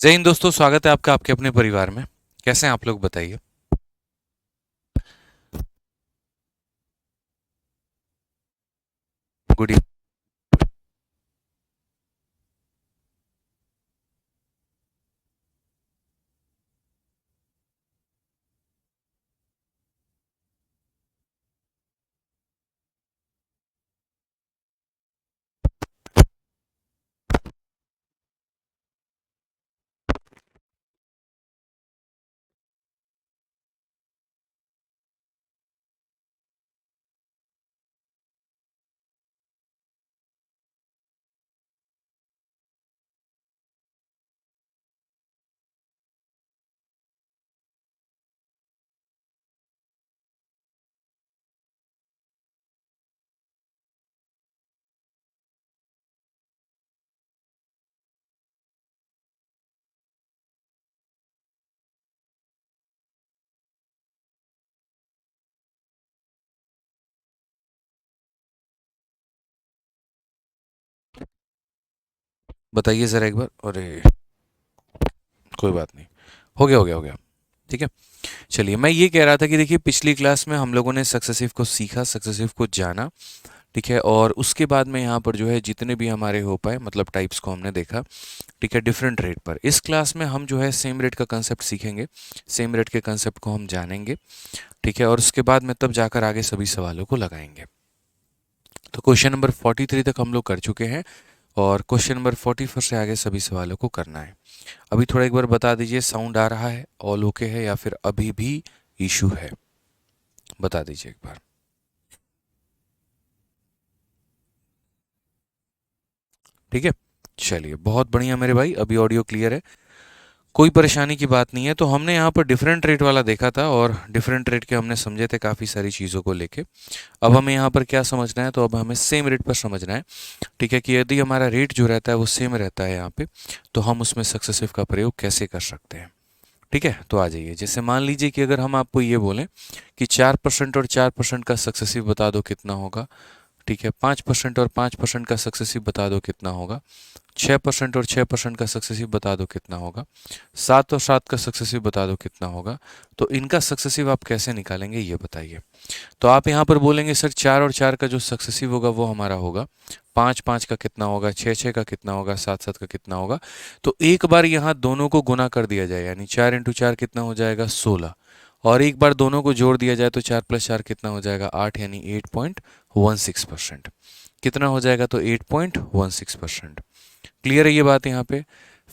जय हिंद दोस्तों, स्वागत है आपका आपके अपने परिवार में। कैसे हैं आप लोग, बताइए। Good evening. बताइए ज़रा एक बार। अरे, कोई बात नहीं। हो गया। ठीक है। चलिए, मैं ये कह रहा था कि देखिए, पिछली क्लास में हम लोगों ने सक्सेसिव को सीखा, सक्सेसिव को जाना। ठीक है। और उसके बाद में यहाँ पर जो है जितने भी हमारे हो पाए, मतलब टाइप्स को हमने देखा। ठीक है, डिफरेंट रेट पर। इस क्लास में हम जो है सेम रेट का कंसेप्ट सीखेंगे, सेम रेट के कंसेप्ट को हम जानेंगे। ठीक है। और उसके बाद में तब जाकर आगे सभी सवालों को लगाएंगे। तो क्वेश्चन नंबर 43 तक हम लोग कर चुके हैं, और क्वेश्चन नंबर 44 से आगे सभी सवालों को करना है। अभी थोड़ा एक बार बता दीजिए, साउंड आ रहा है, ऑल ओके है, या फिर अभी भी इशू है? बता दीजिए एक बार। ठीक है। चलिए, बहुत बढ़िया मेरे भाई, अभी ऑडियो क्लियर है। कोई परेशानी की बात नहीं है। तो हमने यहाँ पर डिफरेंट रेट वाला देखा था, और डिफरेंट रेट के हमने समझे थे काफ़ी सारी चीज़ों को लेके। अब हमें यहाँ पर क्या समझना है, तो अब हमें सेम रेट पर समझना है। ठीक है, कि यदि हमारा रेट जो रहता है वो सेम रहता है यहाँ पे, तो हम उसमें सक्सेसिव का प्रयोग कैसे कर सकते हैं। ठीक है, तो आ जाइए। जैसे मान लीजिए कि अगर हम आपको ये बोलें कि 4% और 4% का सक्सेसिव बता दो कितना होगा। ठीक है, 5% और 5% का सक्सेसिव बता दो कितना होगा। 6% और 6% का सक्सेसिव बता दो कितना होगा। 7 और 7 का सक्सेसिव बता दो कितना होगा। तो इनका सक्सेसिव आप कैसे निकालेंगे, ये बताइए। तो आप यहाँ पर बोलेंगे सर, 4 और 4 का जो सक्सेसिव होगा वो हमारा होगा 5 5 का कितना होगा, 6 6 का कितना होगा, 7 7 का कितना होगा। तो एक बार यहाँ दोनों को गुना कर दिया जाए, यानी 4 × 4 कितना हो जाएगा, 16। और एक बार दोनों को जोड़ दिया जाए तो 4 + 4 कितना हो जाएगा, 8, यानी 8.16%। कितना हो जाएगा, तो 8.16%। क्लियर है ये बात यहाँ पे?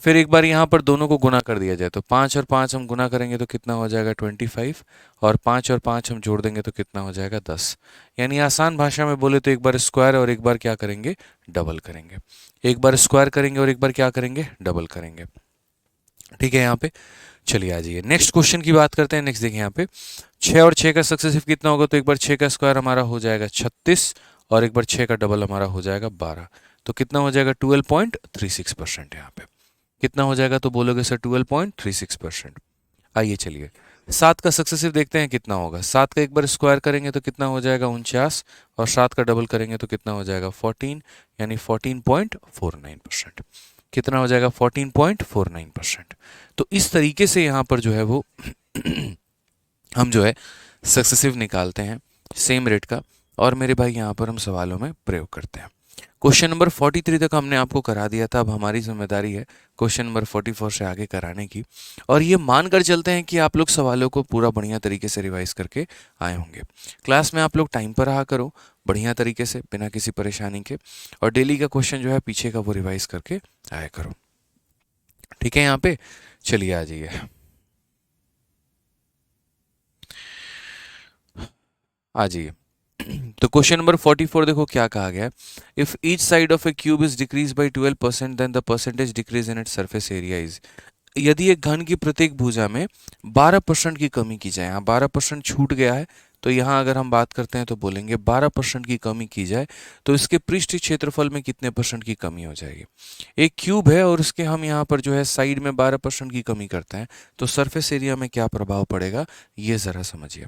फिर एक बार यहाँ पर दोनों को गुना कर दिया जाए, तो 5 और 5 हम गुना करेंगे तो कितना हो जाएगा, 25। और 5 और 5 हम जोड़ देंगे तो कितना हो जाएगा, 10। यानी आसान भाषा में बोले तो एक बार स्क्वायर और एक बार क्या करेंगे, डबल करेंगे। एक बार स्क्वायर करेंगे और एक बार क्या करेंगे, डबल करेंगे। ठीक है यहाँ पे। चलिए आ जाइए, नेक्स्ट क्वेश्चन की बात करते हैं। नेक्स्ट देखिए यहाँ पे, 6 और 6 का सक्सेसिव कितना होगा, तो एक बार 6 का स्क्वायर हमारा हो जाएगा 36, और एक बार 6 का डबल हमारा हो जाएगा 12। तो कितना हो जाएगा, 12.36% यहाँ पे। कितना हो जाएगा, तो बोलोगे सर 12.36%। आइए चलिए, 7 का सक्सेसिव देखते हैं कितना होगा। 7 का एक बार स्क्वायर करेंगे तो कितना हो जाएगा, 49। और 7 का डबल करेंगे तो कितना हो जाएगा, 14, यानी 14.49%। कितना हो जाएगा, 14.49%। तो इस तरीके से यहाँ पर जो है वो हम जो है सक्सेसिव निकालते हैं सेम रेट का, और मेरे भाई यहाँ पर हम सवालों में प्रयोग करते हैं। क्वेश्चन नंबर 43 तक हमने आपको करा दिया था, अब हमारी जिम्मेदारी है क्वेश्चन नंबर 44 से आगे कराने की। और ये मानकर चलते हैं कि आप लोग सवालों को पूरा बढ़िया तरीके से रिवाइज करके आए होंगे। क्लास में आप लोग टाइम पर रहा करो, बढ़िया तरीके से, बिना किसी परेशानी के। और डेली का क्वेश्चन जो है पीछे का वो रिवाइज करके आया करो। ठीक है यहाँ पे। चलिए आ जाइए, आ जाइए। तो क्वेश्चन नंबर 44 देखो क्या कहा गया है। If each side of a cube is decrease by 12%, then the percentage decrease in its surface area is. यदि एक घन की प्रत्येक भुजा में 12% की कमी की जाए, यहाँ 12% छूट गया है, तो यहाँ अगर हम बात करते हैं तो बोलेंगे 12% की कमी की जाए तो इसके पृष्ठ क्षेत्रफल में कितने परसेंट की कमी हो जाएगी। एक क्यूब है और उसके हम यहाँ पर जो है साइड में 12% की कमी करते हैं तो सरफेस एरिया में क्या प्रभाव पड़ेगा ये ज़रा समझिए।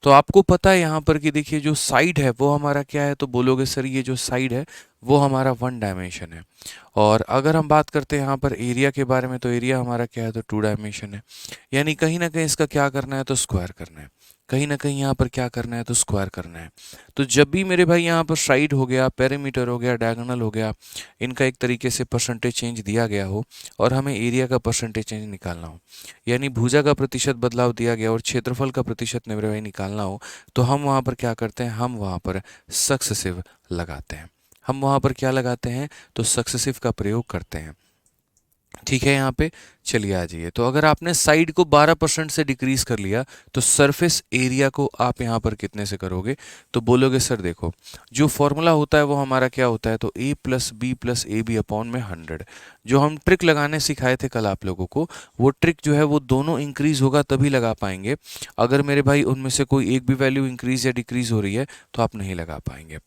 तो आपको पता है यहाँ पर कि देखिए जो साइड है वो हमारा क्या है, तो बोलोगे सर ये जो साइड है वो हमारा वन डायमेंशन है। और अगर हम बात करते हैं यहाँ पर एरिया के बारे में तो एरिया हमारा क्या है, तो टू डायमेंशन है। यानी कहीं ना कहीं इसका क्या करना है, तो स्क्वायर करना है। कहीं ना कहीं यहाँ पर क्या करना है, तो स्क्वायर करना है। तो जब भी मेरे भाई यहाँ पर साइड हो गया, पेरीमीटर हो गया, डायगोनल हो गया, इनका एक तरीके से परसेंटेज चेंज दिया गया हो और हमें एरिया का परसेंटेज चेंज निकालना हो, यानी भुजा का प्रतिशत बदलाव दिया गया और क्षेत्रफल का प्रतिशत मेरे भाई निकालना हो, तो हम वहाँ पर क्या करते हैं, हम वहाँ पर सक्सेसिव लगाते हैं। हम वहाँ पर क्या लगाते हैं, तो सक्सेसिव का प्रयोग करते हैं। ठीक है, यहाँ पे चलिए आ जाइए। तो अगर आपने साइड को 12% से डिक्रीज कर लिया तो सरफेस एरिया को आप यहाँ पर कितने से करोगे, तो बोलोगे सर देखो जो फॉर्मूला होता है वो हमारा क्या होता है, तो a plus B plus A B upon में 100। जो हम ट्रिक लगाने सिखाए थे कल आप लोगों को, वो ट्रिक जो है वो दोनों इंक्रीज होगा तभी लगा पाएंगे। अगर मेरे भाई उनमें से कोई एक भी वैल्यू इंक्रीज या डिक्रीज हो रही है तो आप नहीं लगा पाएंगे।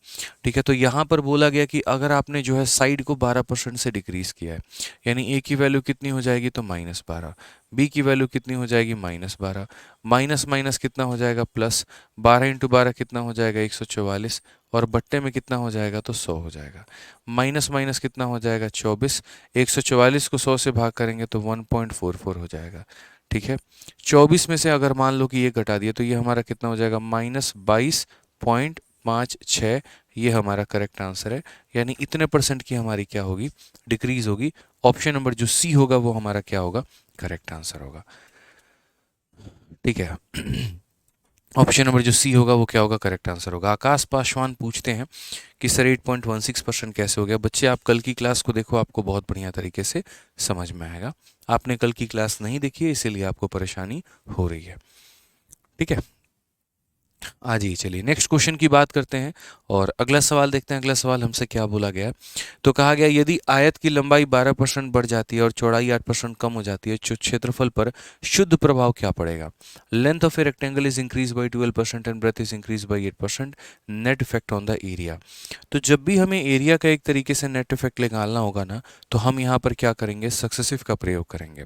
ठीक है, तो यहाँ पर बोला गया कि अगर आपने जो है साइड को 12% से डिक्रीज किया है, यानी ए की वैल्यू कितनी हो जाएगी, तो -12। बी की वैल्यू कितनी हो जाएगी, -12। माइनस माइनस कितना हो जाएगा, प्लस। 12 इंटू 12 कितना हो जाएगा, 144। और बट्टे में कितना हो जाएगा, तो 100 हो जाएगा। माइनस माइनस कितना हो जाएगा, 24। 144 को 100 से भाग करेंगे तो 1.44 हो जाएगा। ठीक है, 24 में से अगर मान लो कि ये घटा दिया तो ये हमारा कितना हो जाएगा, -22.56। ये हमारा करेक्ट आंसर है। यानी इतने परसेंट की हमारी क्या होगी, डिक्रीज होगी। ऑप्शन नंबर जो सी होगा वो हमारा क्या होगा, करेक्ट आंसर होगा। ठीक है, ऑप्शन नंबर जो सी होगा वो क्या होगा, करेक्ट आंसर होगा। आकाश पासवान पूछते हैं कि सर 8.16% कैसे हो गया। बच्चे आप कल की क्लास को देखो, आपको बहुत बढ़िया तरीके से समझ में आएगा। आपने कल की क्लास नहीं देखी है इसीलिए आपको परेशानी हो रही है। ठीक है, आ जाइए, चलिए नेक्स्ट क्वेश्चन की बात करते हैं और अगला सवाल देखते हैं। अगला सवाल हमसे क्या बोला गया है, तो कहा गया यदि आयत की लंबाई 12% बढ़ जाती है और चौड़ाई 8% कम हो जाती है तो क्षेत्रफल पर शुद्ध प्रभाव क्या पड़ेगा। Length of a rectangle is increase by 12% and breadth is increase by 8%। Net effect on the area. तो जब भी हमें एरिया का एक तरीके से नेट इफेक्ट निकालना होगा ना, तो हम यहाँ पर क्या करेंगे, सक्सेसिव का प्रयोग करेंगे।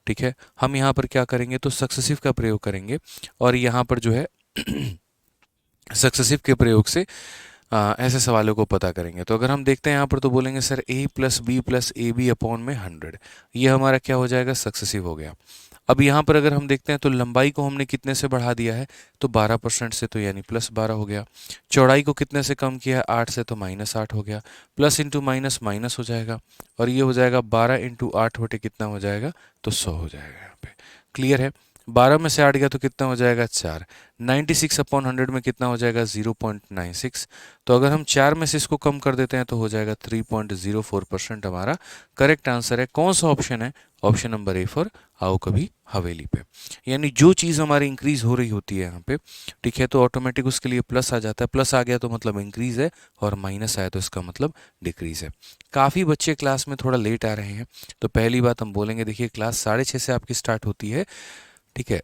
ठीक है, हम यहाँ पर क्या करेंगे, तो सक्सेसिव का प्रयोग करेंगे और यहाँ पर जो है सक्सेसिव के प्रयोग से ऐसे सवालों को पता करेंगे। तो अगर हम देखते हैं यहाँ पर तो बोलेंगे sir a plus B plus A B upon में 100। ये हमारा क्या हो जाएगा, सक्सेसिव हो गया। अब यहाँ पर अगर हम देखते हैं तो लंबाई को हमने कितने से बढ़ा दिया है, तो 12% से, तो यानी +12 हो गया। चौड़ाई को कितने से कम किया है, 8 से, तो -8 हो गया। प्लस इंटू माइनस माइनस हो जाएगा और ये हो जाएगा 12 इंटू 8 बटे कितना हो जाएगा, तो 100 हो जाएगा। यहाँ पे क्लियर है। 12 में से 8 गया तो कितना हो जाएगा, 4। 96/100 में कितना हो जाएगा, 0.96। तो अगर हम 4 में से इसको कम कर देते हैं तो हो जाएगा 3.04% हमारा करेक्ट आंसर है। कौन सा ऑप्शन है, ऑप्शन नंबर ए फॉर आओ कभी हवेली पे। यानी जो चीज़ हमारी इंक्रीज हो रही होती है यहाँ पे, ठीक है, तो ऑटोमेटिक उसके लिए प्लस आ जाता है। प्लस आ गया तो मतलब इंक्रीज है और माइनस आया तो इसका मतलब डिक्रीज है। काफ़ी बच्चे क्लास में थोड़ा लेट आ रहे हैं, तो पहली बात हम बोलेंगे, देखिए क्लास 6:30 से आपकी स्टार्ट होती है। ठीक है,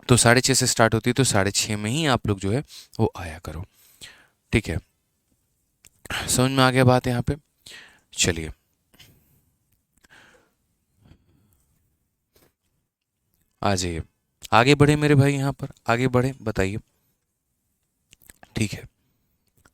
तो 6:30 से स्टार्ट होती है, तो 6:30 में ही आप लोग जो है वो आया करो। ठीक है, समझ में आ गया बात यहाँ पे। चलिए आ जाइए, आगे बढ़े मेरे भाई, यहाँ पर आगे बढ़े, बताइए। ठीक है,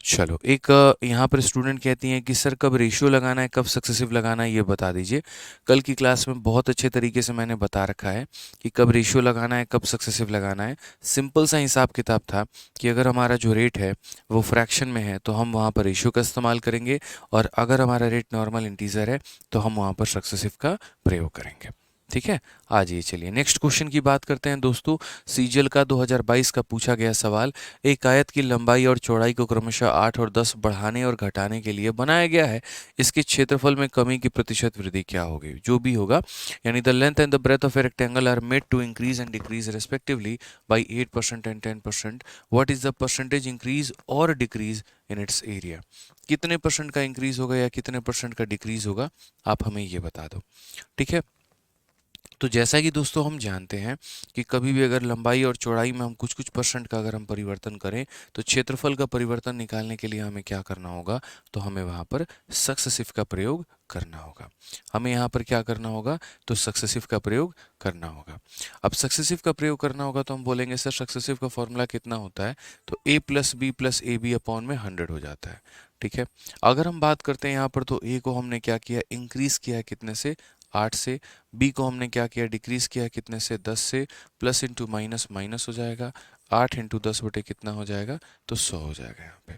चलो एक यहाँ पर स्टूडेंट कहती हैं कि सर कब रेशियो लगाना है, कब सक्सेसिव लगाना है, ये बता दीजिए। कल की क्लास में बहुत अच्छे तरीके से मैंने बता रखा है कि कब रेशियो लगाना है, कब सक्सेसिव लगाना है। सिंपल सा हिसाब किताब था कि अगर हमारा जो रेट है वो फ्रैक्शन में है तो हम वहाँ पर रेशियो का इस्तेमाल करेंगे, और अगर हमारा रेट नॉर्मल इंटीजर है तो हम वहाँ पर सक्सेसिव का प्रयोग करेंगे। ठीक है, आ जाइए, चलिए नेक्स्ट क्वेश्चन की बात करते हैं दोस्तों। सीजीएल का 2022 का पूछा गया सवाल, एक आयत की लंबाई और चौड़ाई को क्रमशः 8 और 10 बढ़ाने और घटाने के लिए बनाया गया है। इसके क्षेत्रफल में कमी की प्रतिशत वृद्धि क्या होगी, जो भी होगा। यानी the length and the breadth of a rectangle are made to increase and decrease respectively by 8% and 10%। What is the percentage increase और डिक्रीज इन इट्स एरिया। कितने परसेंट का इंक्रीज होगा या कितने परसेंट का डिक्रीज होगा, आप हमें ये बता दो। ठीक है, तो जैसा कि दोस्तों हम जानते हैं कि कभी भी अगर लंबाई और चौड़ाई में हम कुछ कुछ परसेंट का अगर हम परिवर्तन करें तो क्षेत्रफल का परिवर्तन निकालने के लिए हमें क्या करना होगा, तो हमें वहाँ पर सक्सेसिव का प्रयोग करना होगा। हमें यहाँ पर क्या करना होगा, तो सक्सेसिव का प्रयोग करना होगा। अब सक्सेसिव का प्रयोग करना होगा तो हम बोलेंगे सर सक्सेसिव का फॉर्मूला कितना होता है, तो a plus B plus A B upon में 100 हो जाता है। ठीक है, अगर हम बात करते हैं यहाँ पर तो a को हमने क्या किया, इंक्रीज किया है कितने से, 8 से। बी को हमने क्या किया, डिक्रीज किया कितने से, 10 से। प्लस इंटू माइनस माइनस हो जाएगा, 8 इंटू 10 बटे कितना हो जाएगा, तो 100 हो जाएगा यहाँ पे।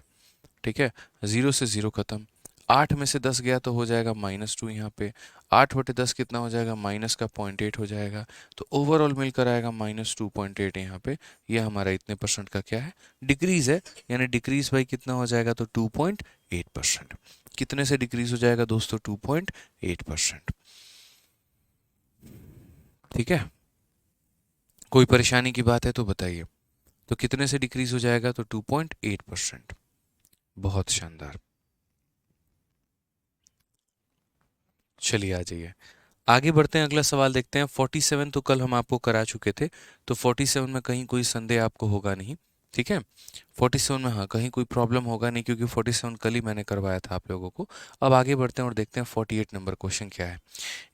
ठीक है, 0 से 0 खत्म। 8 में से 10 गया तो हो जाएगा -2 यहाँ पे। 8 बटे 10 कितना हो जाएगा, माइनस का 0.8 हो जाएगा। तो ओवरऑल मिलकर आएगा -2.8 यहाँ पे। ये हमारा इतने परसेंट का क्या है, डिक्रीज है। यानी डिक्रीज बाई कितना हो जाएगा, तो 2.8%। कितने से डिक्रीज हो जाएगा दोस्तों, 2.8%। ठीक है, कोई परेशानी की बात है तो बताइए। तो कितने से डिक्रीज हो जाएगा, तो 2.8%। बहुत शानदार। चलिए आ जाइए, आगे बढ़ते हैं, अगला सवाल देखते हैं। 47 तो कल हम आपको करा चुके थे, तो 47 में कहीं कोई संदेह आपको होगा नहीं। ठीक है, 47 में हाँ कहीं कोई प्रॉब्लम होगा नहीं, क्योंकि 47 कल ही मैंने करवाया था आप लोगों को। अब आगे बढ़ते हैं और देखते हैं 48 नंबर क्वेश्चन क्या है।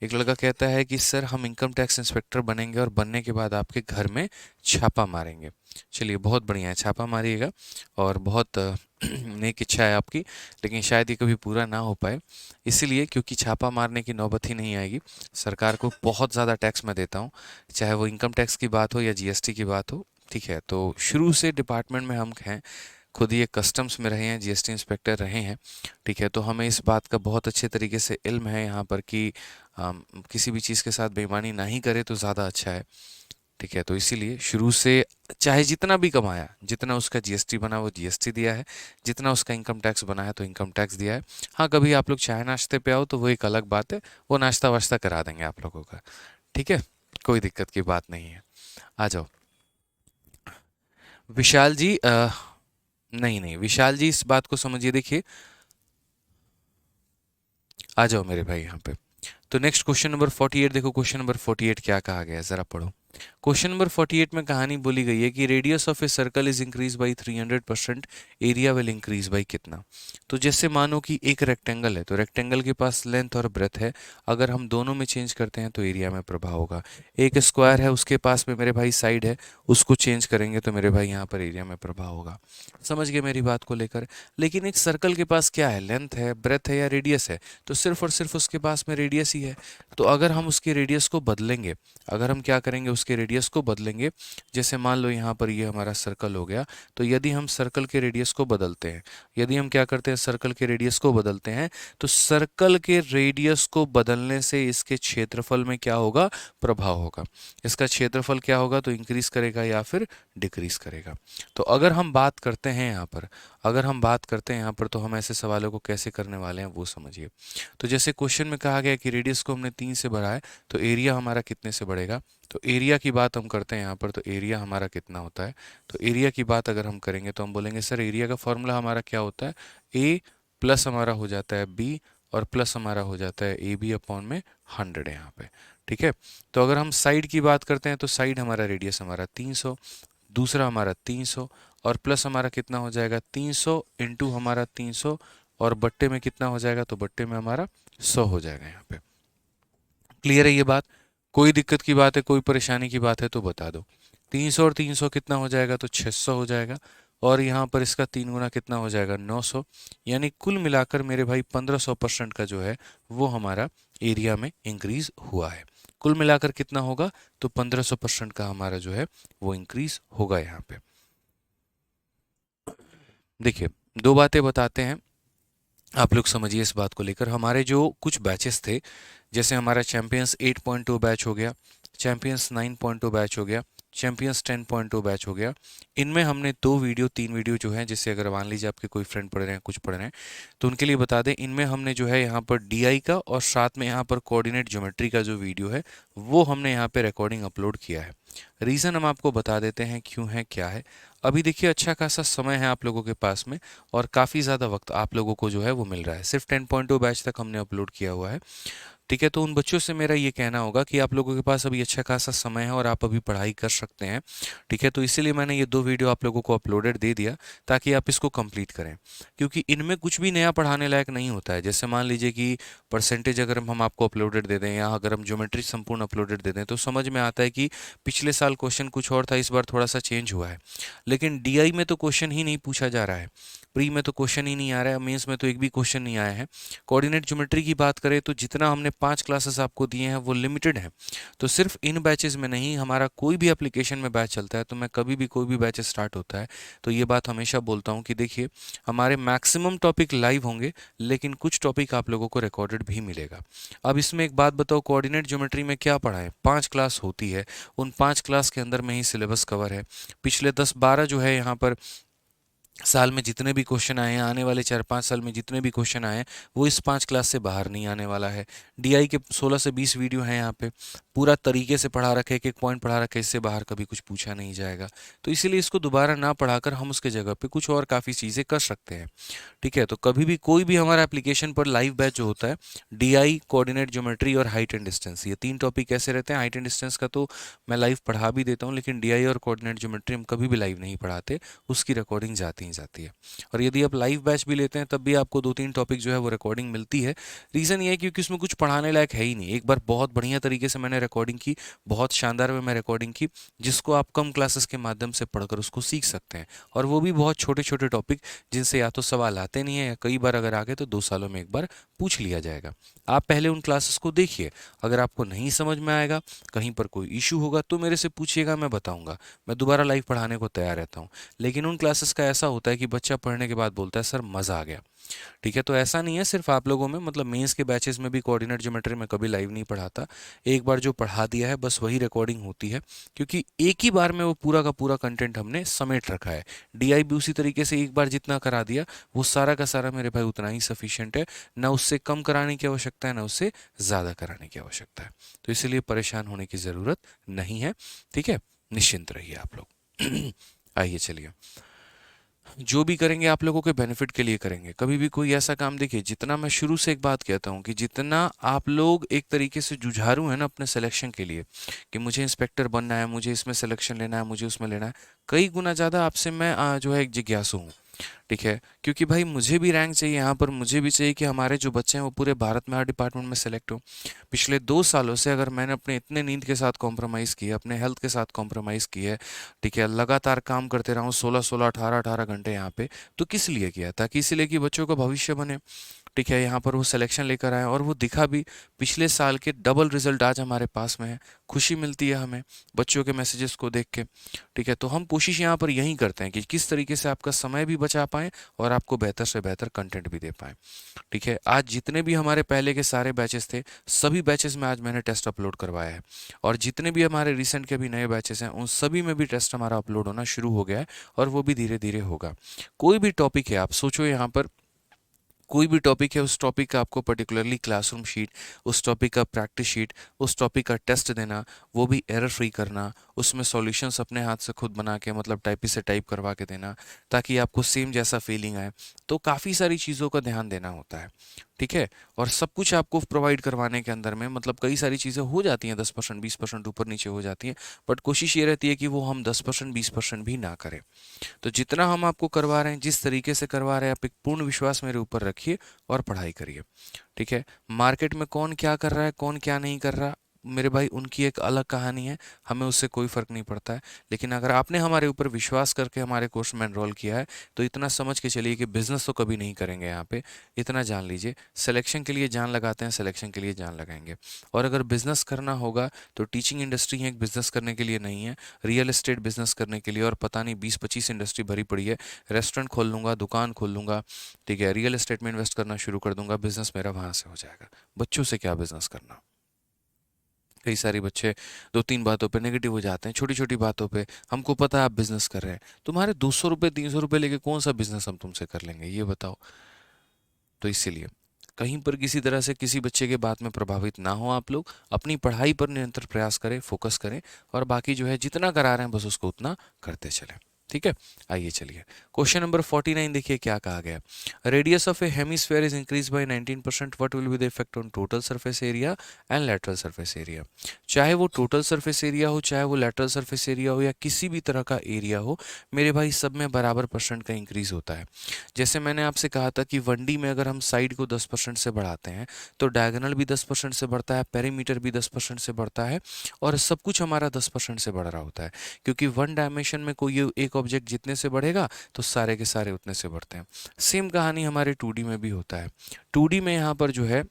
एक लड़का कहता है कि सर हम इनकम टैक्स इंस्पेक्टर बनेंगे और बनने के बाद आपके घर में छापा मारेंगे। चलिए बहुत बढ़िया है, छापा मारिएगा और बहुत नेक इच्छा है आपकी, लेकिन शायद ये कभी पूरा ना हो पाए। इसीलिए क्योंकि छापा मारने की नौबत ही नहीं आएगी। सरकार को बहुत ज़्यादा टैक्स मैं देता हूँ, चाहे वो इनकम टैक्स की बात हो या जीएसटी की बात हो। ठीक है, तो शुरू से डिपार्टमेंट में हम हैं, खुद ही एक कस्टम्स में रहे हैं, जीएसटी इंस्पेक्टर रहे हैं। ठीक है, तो हमें इस बात का बहुत अच्छे तरीके से इल्म है यहाँ पर कि किसी भी चीज़ के साथ बेईमानी ना ही करे तो ज़्यादा अच्छा है। ठीक है, तो इसीलिए शुरू से चाहे जितना भी कमाया, जितना उसका जीएसटी बना वो जीएसटी दिया है, जितना उसका इनकम टैक्स बना है तो इनकम टैक्स दिया है। हाँ, कभी आप लोग चाय नाश्ते पे आओ तो वो एक अलग बात है, वो नाश्ता वाश्ता करा देंगे आप लोगों का। ठीक है, कोई दिक्कत की बात नहीं है। आ जाओ विशाल जी। नहीं नहीं विशाल जी, इस बात को समझिए। देखिए आ जाओ मेरे भाई यहाँ पे। तो नेक्स्ट क्वेश्चन नंबर 48 देखो, क्वेश्चन नंबर 48 क्या कहा गया है, जरा पढ़ो। क्वेश्चन नंबर 48 में कहानी बोली गई है कि radius of a circle is increase by 300%, area will increase by कितना। तो जैसे मानो कि एक रेक्टेंगल है, तो रेक्टेंगल के पास लेंथ और ब्रेथ है, अगर हम दोनों में चेंज करते हैं तो एरिया में प्रभाव होगा। एक स्क्वायर है, उसके पास में मेरे भाई साइड है, उसको चेंज करेंगे तो मेरे भाई यहाँ पर एरिया में प्रभाव होगा। समझ गए मेरी बात को लेकर। लेकिन एक सर्कल के पास क्या है, लेंथ है, ब्रेथ है या रेडियस है, तो सिर्फ और सिर्फ उसके पास में रेडियस ही है। तो अगर हम उसके रेडियस को बदलेंगे, अगर हम क्या करेंगे, उसके रेडियस को बदलेंगे, जैसे मान लो यहाँ पर ये हमारा सर्कल हो गया, तो यदि हम सर्कल के रेडियस को बदलते हैं, यदि हम क्या करते हैं, सर्कल के रेडियस को बदलते हैं, तो सर्कल के रेडियस को बदलने से इसके क्षेत्रफल में क्या होगा, प्रभाव होगा। इसका क्षेत्रफल क्या होगा, तो इंक्रीज करेगा या फिर डिक्रीज करेगा। तो अगर हम बात करते हैं यहाँ पर, अगर हम बात करते हैं यहाँ पर, तो हम ऐसे सवालों को कैसे करने वाले हैं वो समझिए। तो जैसे क्वेश्चन में कहा गया कि रेडियस को हमने 3 से बढ़ाया, तो एरिया हमारा कितने से बढ़ेगा। तो एरिया की बात हम करते हैं यहाँ पर, तो एरिया हमारा कितना होता है। तो एरिया की बात अगर हम करेंगे तो हम बोलेंगे सर एरिया का फॉर्मूला हमारा क्या होता है, ए प्लस हमारा हो जाता है बी, और प्लस हमारा हो जाता है ए बी अपॉन में 100 है यहाँ पे। ठीक है, तो अगर हम साइड की बात करते हैं तो साइड हमारा रेडियस हमारा 300, दूसरा हमारा 300, और प्लस हमारा कितना हो जाएगा, 300 इंटू हमारा 300, और बट्टे में कितना हो जाएगा, तो बट्टे में हमारा 100 हो जाएगा यहाँ पे। क्लियर है ये बात, कोई दिक्कत की बात है, कोई परेशानी की बात है तो बता दो। 300 और 300 कितना हो जाएगा, तो 600 हो जाएगा, और यहाँ पर इसका 3 गुना कितना हो जाएगा, 900। यानी कुल मिलाकर मेरे भाई 1500% का जो है वो हमारा एरिया में इंक्रीज हुआ है। कुल मिलाकर कितना होगा, तो 1500% का हमारा जो है वो इंक्रीज होगा यहाँ पे। देखिए दो बातें बताते हैं, आप लोग समझिए इस बात को लेकर। हमारे जो कुछ बैचेस थे, जैसे हमारा चैंपियंस 8.2 बैच हो गया, चैंपियंस 9.2 बैच हो गया, चैंपियंस 10.2 बैच हो गया, इनमें हमने 2 वीडियो 3 वीडियो जो हैं, जैसे अगर मान लीजिए आपके कोई फ्रेंड पढ़ रहे हैं, कुछ पढ़ रहे हैं, तो उनके लिए बता दें, इनमें हमने जो है यहाँ पर डीआई का और साथ में यहाँ पर कोऑर्डिनेट ज्योमेट्री का जो वीडियो है वो हमने यहाँ पे रिकॉर्डिंग अपलोड किया है। रीज़न हम आपको बता देते हैं क्यों है क्या है। अभी देखिए अच्छा खासा समय है आप लोगों के पास में, और काफ़ी ज़्यादा वक्त आप लोगों को जो है वो मिल रहा है। सिर्फ 10.2 बैच तक हमने अपलोड किया हुआ है, ठीक है। तो उन बच्चों से मेरा ये कहना होगा कि आप लोगों के पास अभी अच्छा खासा समय है और आप अभी पढ़ाई कर सकते हैं। ठीक है। तो इसीलिए मैंने ये 2 वीडियो आप लोगों को अपलोडेड दे दिया ताकि आप इसको कंप्लीट करें, क्योंकि इनमें कुछ भी नया पढ़ाने लायक नहीं होता है। जैसे मान लीजिए कि परसेंटेज अगर हम आपको अपलोडेड दे दें या अगर हम ज्योमेट्री संपूर्ण अपलोडेड दे दें तो समझ में आता है कि पिछले साल क्वेश्चन कुछ और था, इस बार थोड़ा सा चेंज हुआ है। लेकिन डीआई में तो क्वेश्चन ही नहीं पूछा जा रहा है, प्री में तो क्वेश्चन ही नहीं आ रहा है, मेंस में तो एक भी क्वेश्चन नहीं आया है। कोऑर्डिनेट ज्योमेट्री की बात करें तो जितना हमने 5 क्लासेस आपको दिए हैं वो लिमिटेड है। तो सिर्फ इन बैचेस में नहीं, हमारा कोई भी एप्लीकेशन में बैच चलता है तो मैं कभी भी कोई भी बैच स्टार्ट होता है तो ये बात हमेशा बोलता हूँ कि देखिए हमारे मैक्सिमम टॉपिक लाइव होंगे, लेकिन कुछ टॉपिक आप लोगों को रिकॉर्डेड भी मिलेगा। अब इसमें एक बात बताओ, कोऑर्डिनेट ज्योमेट्री में क्या पढ़ा है? 5 क्लास होती है, उन 5 क्लास के अंदर में ही सिलेबस कवर है। पिछले 10-12 जो है यहाँ पर साल में जितने भी क्वेश्चन आए हैं, आने वाले 4-5 साल में जितने भी क्वेश्चन आए हैं वो इस 5 क्लास से बाहर नहीं आने वाला है। डीआई के 16 से 20 वीडियो हैं यहाँ पे, पूरा तरीके से पढ़ा रखे, एक एक पॉइंट पढ़ा रखे, इससे बाहर कभी कुछ पूछा नहीं जाएगा। तो इसीलिए इसको दोबारा ना पढ़ाकर हम उसके जगह पे कुछ और काफ़ी चीज़ें कर सकते हैं। ठीक है। तो कभी भी कोई भी हमारा एप्लीकेशन पर लाइव बैच जो होता है, डीआई, कोऑर्डिनेट ज्योमेट्री और हाइट एंड डिस्टेंस, ये 3 टॉपिक ऐसे रहते हैं। हाइट एंड डिस्टेंस का तो मैं लाइव पढ़ा भी देता हूँ, लेकिन डीआई और कोऑर्डिनेट ज्योमेट्री हम कभी भी लाइव नहीं पढ़ाते, उसकी रिकॉर्डिंग जाती ही जाती है। और यदि आप लाइव बैच भी लेते हैं तब भी आपको 2-3 टॉपिक जो है वो रिकॉर्डिंग मिलती है। रीज़न ये है क्योंकि उसमें कुछ पढ़ाने लायक है ही नहीं। एक बार बहुत बढ़िया तरीके से मैंने रिकॉर्डिंग की, बहुत शानदार वे मैं रिकॉर्डिंग की, जिसको आप कम क्लासेस के माध्यम से पढ़कर उसको सीख सकते हैं। और वो भी बहुत छोटे छोटे टॉपिक जिनसे या तो सवाल आते नहीं है या कई बार अगर आ गए तो 2 सालों में एक बार पूछ लिया जाएगा। आप पहले उन क्लासेस को देखिए, अगर आपको नहीं समझ में आएगा, कहीं पर कोई इशू होगा तो मेरे से पूछिएगा, मैं बताऊंगा। मैं दोबारा लाइव पढ़ाने को तैयार रहता हूँ। लेकिन उन क्लासेस का ऐसा होता है कि बच्चा पढ़ने के बाद बोलता है सर मज़ा आ गया। ठीक है। तो ऐसा नहीं है सिर्फ आप लोगों में, मतलब मेंस के बैचेस में भी कोऑर्डिनेट ज्योमेट्री में कभी लाइव नहीं पढ़ाता। एक बार जो पढ़ा दिया है बस वही रिकॉर्डिंग होती है, क्योंकि एक ही बार में वो पूरा का पूरा कंटेंट हमने समेट रखा है। डीआई भी उसी तरीके से एक बार जितना करा दिया वो सारा का सारा मेरे भाई उतना ही सफिशिएंट है। ना उससे कम कराने की आवश्यकता है, ना उससे ज़्यादा कराने की आवश्यकता है। तो इसलिए परेशान होने की ज़रूरत नहीं है। ठीक है। निश्चिंत रहिए आप लोग। आइए चलिए, जो भी करेंगे आप लोगों के बेनिफिट के लिए करेंगे। कभी भी कोई ऐसा काम, देखिए जितना मैं शुरू से एक बात कहता हूँ कि जितना आप लोग एक तरीके से जुझारू हैं ना अपने सिलेक्शन के लिए कि मुझे इंस्पेक्टर बनना है, मुझे इसमें सिलेक्शन लेना है, मुझे उसमें लेना है, कई गुना ज़्यादा आपसे मैं जो है एक जिज्ञासु हूँ। ठीक है। क्योंकि भाई मुझे भी रैंक चाहिए यहाँ पर, मुझे भी चाहिए कि हमारे जो बच्चे हैं वो पूरे भारत में हर डिपार्टमेंट में सेलेक्ट हो। पिछले 2 सालों से अगर मैंने अपने इतने नींद के साथ कॉम्प्रोमाइज़ किया, अपने हेल्थ के साथ कॉम्प्रोमाइज़ किया है, ठीक है, लगातार काम करते रहा हूँ 16-16, 18-18 घंटे यहाँ पे, तो किस लिए किया? ताकि इसलिए कि बच्चों का भविष्य बने। ठीक है। यहाँ पर वो सिलेक्शन लेकर आए और वो दिखा भी। पिछले साल के डबल रिजल्ट आज हमारे पास में है, खुशी मिलती है हमें बच्चों के मैसेजेस को देख के। ठीक है। तो हम कोशिश यहाँ पर यही करते हैं कि किस तरीके से आपका समय भी बचा पाएँ और आपको बेहतर से बेहतर कंटेंट भी दे पाएँ। ठीक है। आज जितने भी हमारे पहले के सारे बैचेस थे, सभी बैचेस में आज मैंने टेस्ट अपलोड करवाया है। और जितने भी हमारे रिसेंट के भी नए बैचेस हैं उन सभी में भी टेस्ट हमारा अपलोड होना शुरू हो गया है, और वो भी धीरे धीरे होगा। कोई भी टॉपिक है, आप सोचो यहाँ पर कोई भी टॉपिक है, उस टॉपिक का आपको पर्टिकुलरली क्लासरूम शीट, उस टॉपिक का प्रैक्टिस शीट, उस टॉपिक का टेस्ट देना, वो भी एरर फ्री करना, उसमें सॉल्यूशंस अपने हाथ से खुद बना के, मतलब टाइपिस्ट से टाइप करवा के देना, ताकि आपको सेम जैसा फीलिंग आए। तो काफ़ी सारी चीज़ों का ध्यान देना होता है। ठीक है। और सब कुछ आपको प्रोवाइड करवाने के अंदर में, मतलब कई सारी चीज़ें हो जाती हैं 10% 20% ऊपर नीचे हो जाती हैं, बट कोशिश ये रहती है कि वो हम 10% 20% भी ना करें। तो जितना हम आपको करवा रहे हैं, जिस तरीके से करवा रहे हैं, आप एक पूर्ण विश्वास मेरे ऊपर रखिए और पढ़ाई करिए। ठीक है। मार्केट में कौन क्या कर रहा है, कौन क्या नहीं कर रहा, मेरे भाई उनकी एक अलग कहानी है, हमें उससे कोई फ़र्क नहीं पड़ता है। लेकिन अगर आपने हमारे ऊपर विश्वास करके हमारे कोर्स में एनरोल किया है तो इतना समझ के चलिए कि बिज़नेस तो कभी नहीं करेंगे यहाँ पे। इतना जान लीजिए, सिलेक्शन के लिए जान लगाते हैं, सिलेक्शन के लिए जान लगाएंगे। और अगर बिज़नेस करना होगा तो टीचिंग इंडस्ट्री है एक बिज़नेस करने के लिए नहीं है, रियल एस्टेट बिज़नेस करने के लिए। और पता नहीं 20-25 इंडस्ट्री भरी पड़ी है। रेस्टोरेंट खोल लूँगा, दुकान खोल लूँगा, ठीक है, रियल एस्टेट में इन्वेस्ट करना शुरू कर दूंगा, बिज़नेस मेरा वहाँ से हो जाएगा। बच्चों से क्या बिज़नेस करना। कई सारे बच्चे 2-3 बातों पे नेगेटिव हो जाते हैं, छोटी छोटी बातों पे। हमको पता है आप बिजनेस कर रहे हैं, तुम्हारे 200 रुपये 300 रुपये लेके कौन सा बिजनेस हम तुमसे कर लेंगे, ये बताओ। तो इसीलिए कहीं पर किसी तरह से किसी बच्चे के बात में प्रभावित ना हो, आप लोग अपनी पढ़ाई पर निरंतर प्रयास करें, फोकस करें, और बाकी जो है जितना करा रहे हैं बस उसको उतना करते चलें। ठीक है। आइए चलिए क्वेश्चन नंबर 49 देखिए क्या कहा गया। Radius of A hemisphere is increase bye 19%, what will be the effect on total surface area and lateral surface area. चाहे वो टोटल सरफेस एरिया हो, चाहे वो लैटरल सरफेस एरिया हो, या किसी भी तरह का एरिया हो मेरे भाई, सब में बराबर परसेंट का इंक्रीज होता है। जैसे मैंने आपसे कहा था कि 1D में अगर हम साइड को 10% से बढ़ाते हैं तो डायगोनल भी 10% से बढ़ता है, पेरीमीटर भी 10% से बढ़ता है, और सब कुछ हमारा 10% से बढ़ रहा होता है। क्योंकि वन डायमेंशन में कोई एक ऑब्जेक्ट जितने से बढ़ेगा तो सारे के सारे उतने से बढ़ते हैं। सेम कहानी हमारे 2D में भी होता है। 2D में यहाँ पर जो है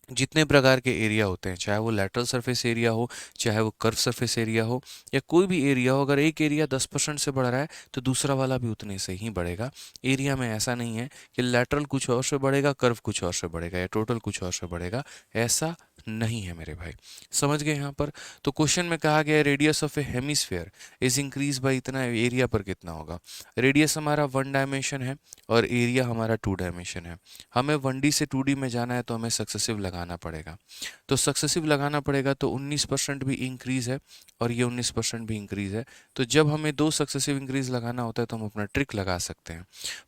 जितने प्रकार के एरिया होते हैं, चाहे वो लैटरल सरफेस एरिया हो, चाहे वो कर्व सरफेस एरिया हो, या कोई भी एरिया हो, अगर एक एरिया 10% से बढ़ रहा है तो दूसरा वाला भी उतने से ही बढ़ेगा। एरिया में ऐसा नहीं है कि लैटरल कुछ और से बढ़ेगा, कर्व कुछ और से बढ़ेगा, या टोटल कुछ और से बढ़ेगा, ऐसा नहीं है मेरे भाई। समझ गए यहाँ पर। तो क्वेश्चन में कहा गया radius of A hemisphere is increase by इतना, एरिया पर कितना होगा। रेडियस हमारा 1 डायमेंशन है और एरिया हमारा 2 डायमेंशन है। हमें 1D से 2D में जाना है तो हमें सक्सेसिव लगाना पड़ेगा। तो सक्सेसिव लगाना पड़ेगा तो 19% भी इंक्रीज है और ये 19% भी इंक्रीज है। तो जब हमें दो सक्सेसिव इंक्रीज लगाना होता है तो हम अपना ट्रिक लगा सकते हैं।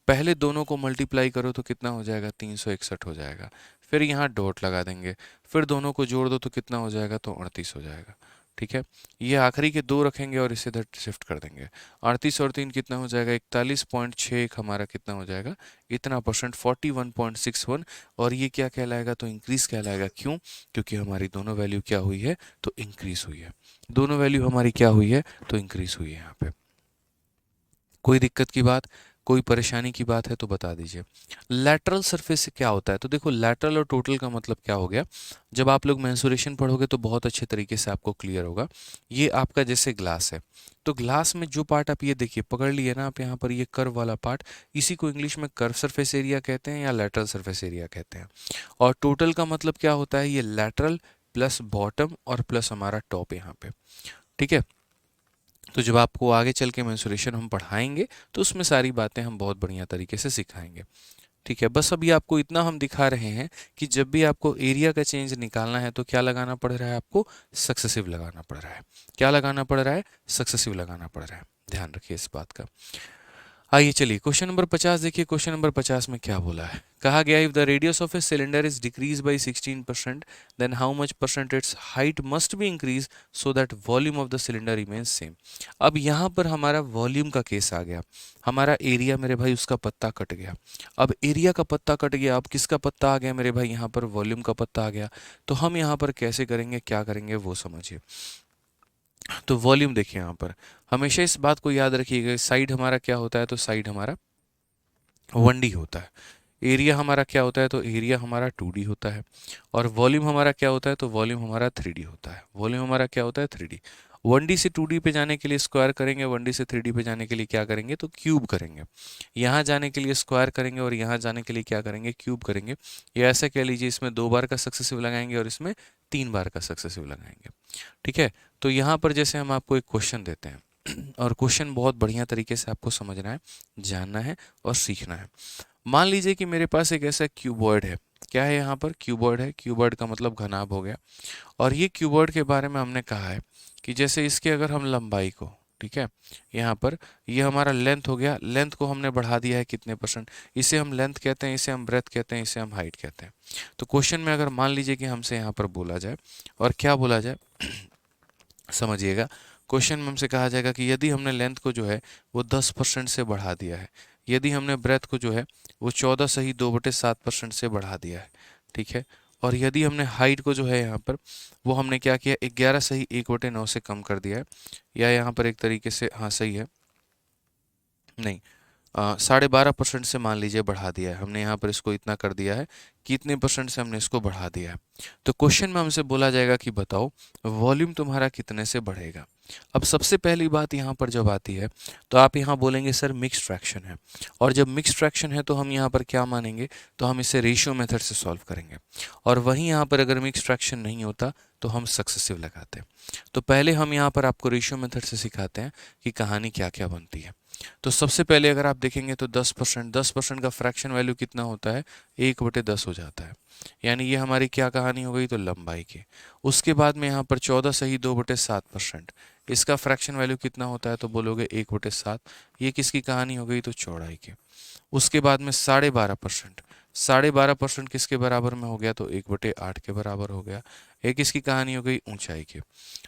पहले दोनों को मल्टीप्लाई करो तो कितना हो जाएगा, 361 हो जाएगा। फिर यहाँ डॉट लगा देंगे, फिर दोनों को जोड़ दो तो कितना हो जाएगा, तो 38 हो जाएगा। ठीक है। ये आखिरी के दो रखेंगे और इसे इधर शिफ्ट कर देंगे। 38 और 3 कितना हो जाएगा, 41.61 हमारा कितना हो जाएगा, इतना परसेंट 41.61। और ये क्या कहलाएगा, तो इंक्रीज कहलाएगा। क्यों? क्योंकि हमारी दोनों वैल्यू क्या हुई है, तो इंक्रीज हुई है। दोनों वैल्यू हमारी क्या हुई है, तो इंक्रीज हुई है यहाँ पे। कोई दिक्कत की बात, कोई परेशानी की बात है तो बता दीजिए। लैटरल सरफेस से क्या होता है, तो देखो लैटरल और टोटल का मतलब क्या हो गया। जब आप लोग मेंसुरेशन पढ़ोगे तो बहुत अच्छे तरीके से आपको क्लियर होगा। ये आपका जैसे ग्लास है, तो ग्लास में जो पार्ट आप ये देखिए पकड़ लिए ना आप यहाँ पर, ये कर्व वाला पार्ट, इसी को इंग्लिश में कर्व सरफेस एरिया कहते हैं या लैटरल सरफेस एरिया कहते हैं। और टोटल का मतलब क्या होता है, ये लैटरल प्लस बॉटम और प्लस हमारा टॉप यहाँ पे। ठीक है। तो जब आपको आगे चल के मेंसुरेशन हम पढ़ाएंगे तो उसमें सारी बातें हम बहुत बढ़िया तरीके से सिखाएंगे। ठीक है। बस अभी आपको इतना हम दिखा रहे हैं कि जब भी आपको एरिया का चेंज निकालना है तो क्या लगाना पड़ रहा है, आपको सक्सेसिव लगाना पड़ रहा है। क्या लगाना पड़ रहा है, सक्सेसिव लगाना पड़ रहा है। ध्यान रखिए इस बात का। आइए चलिए क्वेश्चन नंबर 50 देखिए। क्वेश्चन नंबर 50 में क्या बोला है, कहा गया if the radius of a cylinder is decrease by 16%, then how much percent its height must be increase so that volume of the cylinder remains same. अब यहाँ पर हमारा वॉल्यूम का केस आ गया। हमारा एरिया मेरे भाई उसका पत्ता कट गया। अब एरिया का पत्ता कट गया, अब किसका पत्ता आ गया मेरे भाई, यहाँ पर वॉल्यूम का पत्ता आ गया। तो हम यहाँ पर कैसे करेंगे, क्या करेंगे वो समझिए। तो वॉल्यूम देखिए यहाँ पर, हमेशा इस बात को याद रखिएगा, साइड हमारा क्या होता है, तो साइड हमारा 1D होता है। एरिया हमारा क्या होता है, तो एरिया हमारा 2D होता है। और वॉल्यूम हमारा क्या होता है, तो वॉल्यूम हमारा 3D होता है। वॉल्यूम हमारा क्या होता है, 3D। 1D से 2D पे जाने के लिए स्क्वायर करेंगे, 1D से 3D पे जाने के लिए क्या करेंगे, तो क्यूब करेंगे। यहाँ जाने के लिए स्क्वायर करेंगे और यहाँ जाने के लिए क्या करेंगे, क्यूब करेंगे। या ऐसा कह लीजिए इसमें 2 बार का सक्सेसिव लगाएंगे और इसमें 3 बार का सक्सेसिव लगाएंगे। ठीक है। तो यहाँ पर जैसे हम आपको एक क्वेश्चन देते हैं और क्वेश्चन बहुत बढ़िया तरीके से आपको समझना है, जानना है और सीखना है। मान लीजिए कि मेरे पास एक ऐसा क्यूबॉइड है। क्या है यहाँ पर, क्यूबॉइड है। क्यूबॉइड का मतलब घनाभ हो गया। और ये क्यूबॉइड के बारे में हमने कहा है कि जैसे इसके अगर हम लंबाई को, ठीक है, यहाँ पर ये हमारा लेंथ हो गया, लेंथ को हमने बढ़ा दिया है कितने परसेंट, इसे हम लेंथ कहते हैं, इसे हम ब्रेथ कहते हैं, इसे हम हाइट कहते हैं। तो क्वेश्चन में अगर मान लीजिए कि हमसे यहाँ पर बोला जाए, और क्या बोला जाए समझिएगा। क्वेश्चन में हमसे कहा जाएगा कि यदि हमने लेंथ को जो है वो 10% से बढ़ा दिया है, यदि हमने ब्रेथ को जो है वो 14 सही 2/7% से बढ़ा दिया है, ठीक है, और यदि हमने हाइट को जो है यहाँ पर वो हमने क्या किया, 11 सही 1/9 से कम कर दिया है, या यहाँ पर एक तरीके से, हाँ सही है, नहीं 12.5% से मान लीजिए बढ़ा दिया है हमने, यहाँ पर इसको इतना कर दिया है, कितने परसेंट से हमने इसको बढ़ा दिया है। तो क्वेश्चन में हमसे बोला जाएगा कि बताओ वॉल्यूम तुम्हारा कितने से बढ़ेगा। अब सबसे पहली बात यहाँ पर जब आती है तो आप यहाँ बोलेंगे सर मिक्स्ड फ्रैक्शन है, और जब मिक्स्ड फ्रैक्शन है तो हम यहाँ पर क्या मानेंगे, तो हम इसे रेशियो मेथड से सॉल्व करेंगे। और वहीं यहाँ पर अगर मिक्स्ड फ्रैक्शन नहीं होता तो हम सक्सेसिव लगाते हैं। तो पहले हम यहाँ पर आपको रेशियो मेथड से सिखाते हैं कि कहानी क्या क्या बनती है। तो सबसे पहले अगर आप देखेंगे तो 10% का फ्रैक्शन वैल्यू कितना होता है, 1/10 हो जाता है। यानी ये हमारी क्या कहानी हो गई, तो लंबाई की। उसके बाद में यहाँ पर 14 सही 2/7%, इसका फ्रैक्शन वैल्यू कितना होता है, तो बोलोगे 1/7। ये किसकी कहानी हो गई, तो चौड़ाई की। उसके बाद में 12.5%, 12.5% किसके बराबर में हो गया, तो 1/8 के बराबर हो गया। एक इसकी कहानी हो गई ऊंचाई की।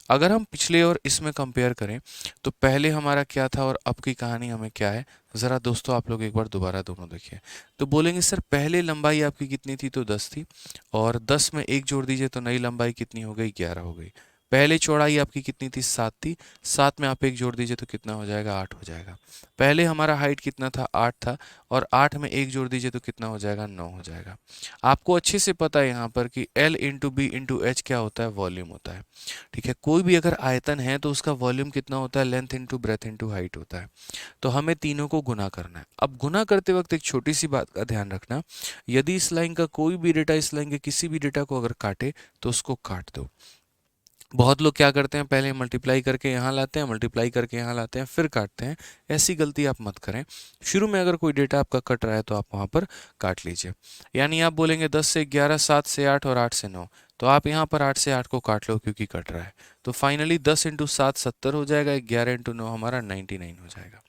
अगर हम पिछले और इसमें कंपेयर करें तो पहले हमारा क्या था और अब की कहानी हमें क्या है, ज़रा दोस्तों आप लोग एक बार दोबारा दोनों देखिए। तो बोलेंगे सर पहले लंबाई आपकी कितनी थी, तो 10 थी, और 10 में एक जोड़ दीजिए तो नई लंबाई कितनी हो गई, 11 हो गई। पहले चौड़ाई आपकी कितनी थी, 7 थी, 7 में आप एक जोड़ दीजिए तो कितना हो जाएगा, 8 हो जाएगा। पहले हमारा हाइट कितना था, 8 था, और 8 में एक जोड़ दीजिए तो कितना हो जाएगा, 9 हो जाएगा। आपको अच्छे से पता है यहाँ पर कि L into B into H क्या होता है, वॉल्यूम होता है। ठीक है, कोई भी अगर आयतन है तो उसका वॉल्यूम कितना होता है, length into breadth into height होता है। तो हमें तीनों को गुना करना है। अब गुना करते वक्त एक छोटी सी बात का ध्यान रखना, यदि इस लाइन का कोई भी डेटा इस लाइन के किसी भी डेटा को अगर काटे तो उसको काट दो। बहुत लोग क्या करते हैं, पहले मल्टीप्लाई करके यहाँ लाते हैं, मल्टीप्लाई करके यहाँ लाते हैं, फिर काटते हैं। ऐसी गलती आप मत करें। शुरू में अगर कोई डेटा आपका कट रहा है तो आप वहाँ पर काट लीजिए। यानी आप बोलेंगे 10 से 11, 7 से 8 और 8 से 9, तो आप यहाँ पर 8 से 8 को काट लो क्योंकि कट रहा है। तो फाइनली 10 इंटू 7 70 हो जाएगा, 11 इंटू 9 हमारा 99 हो जाएगा।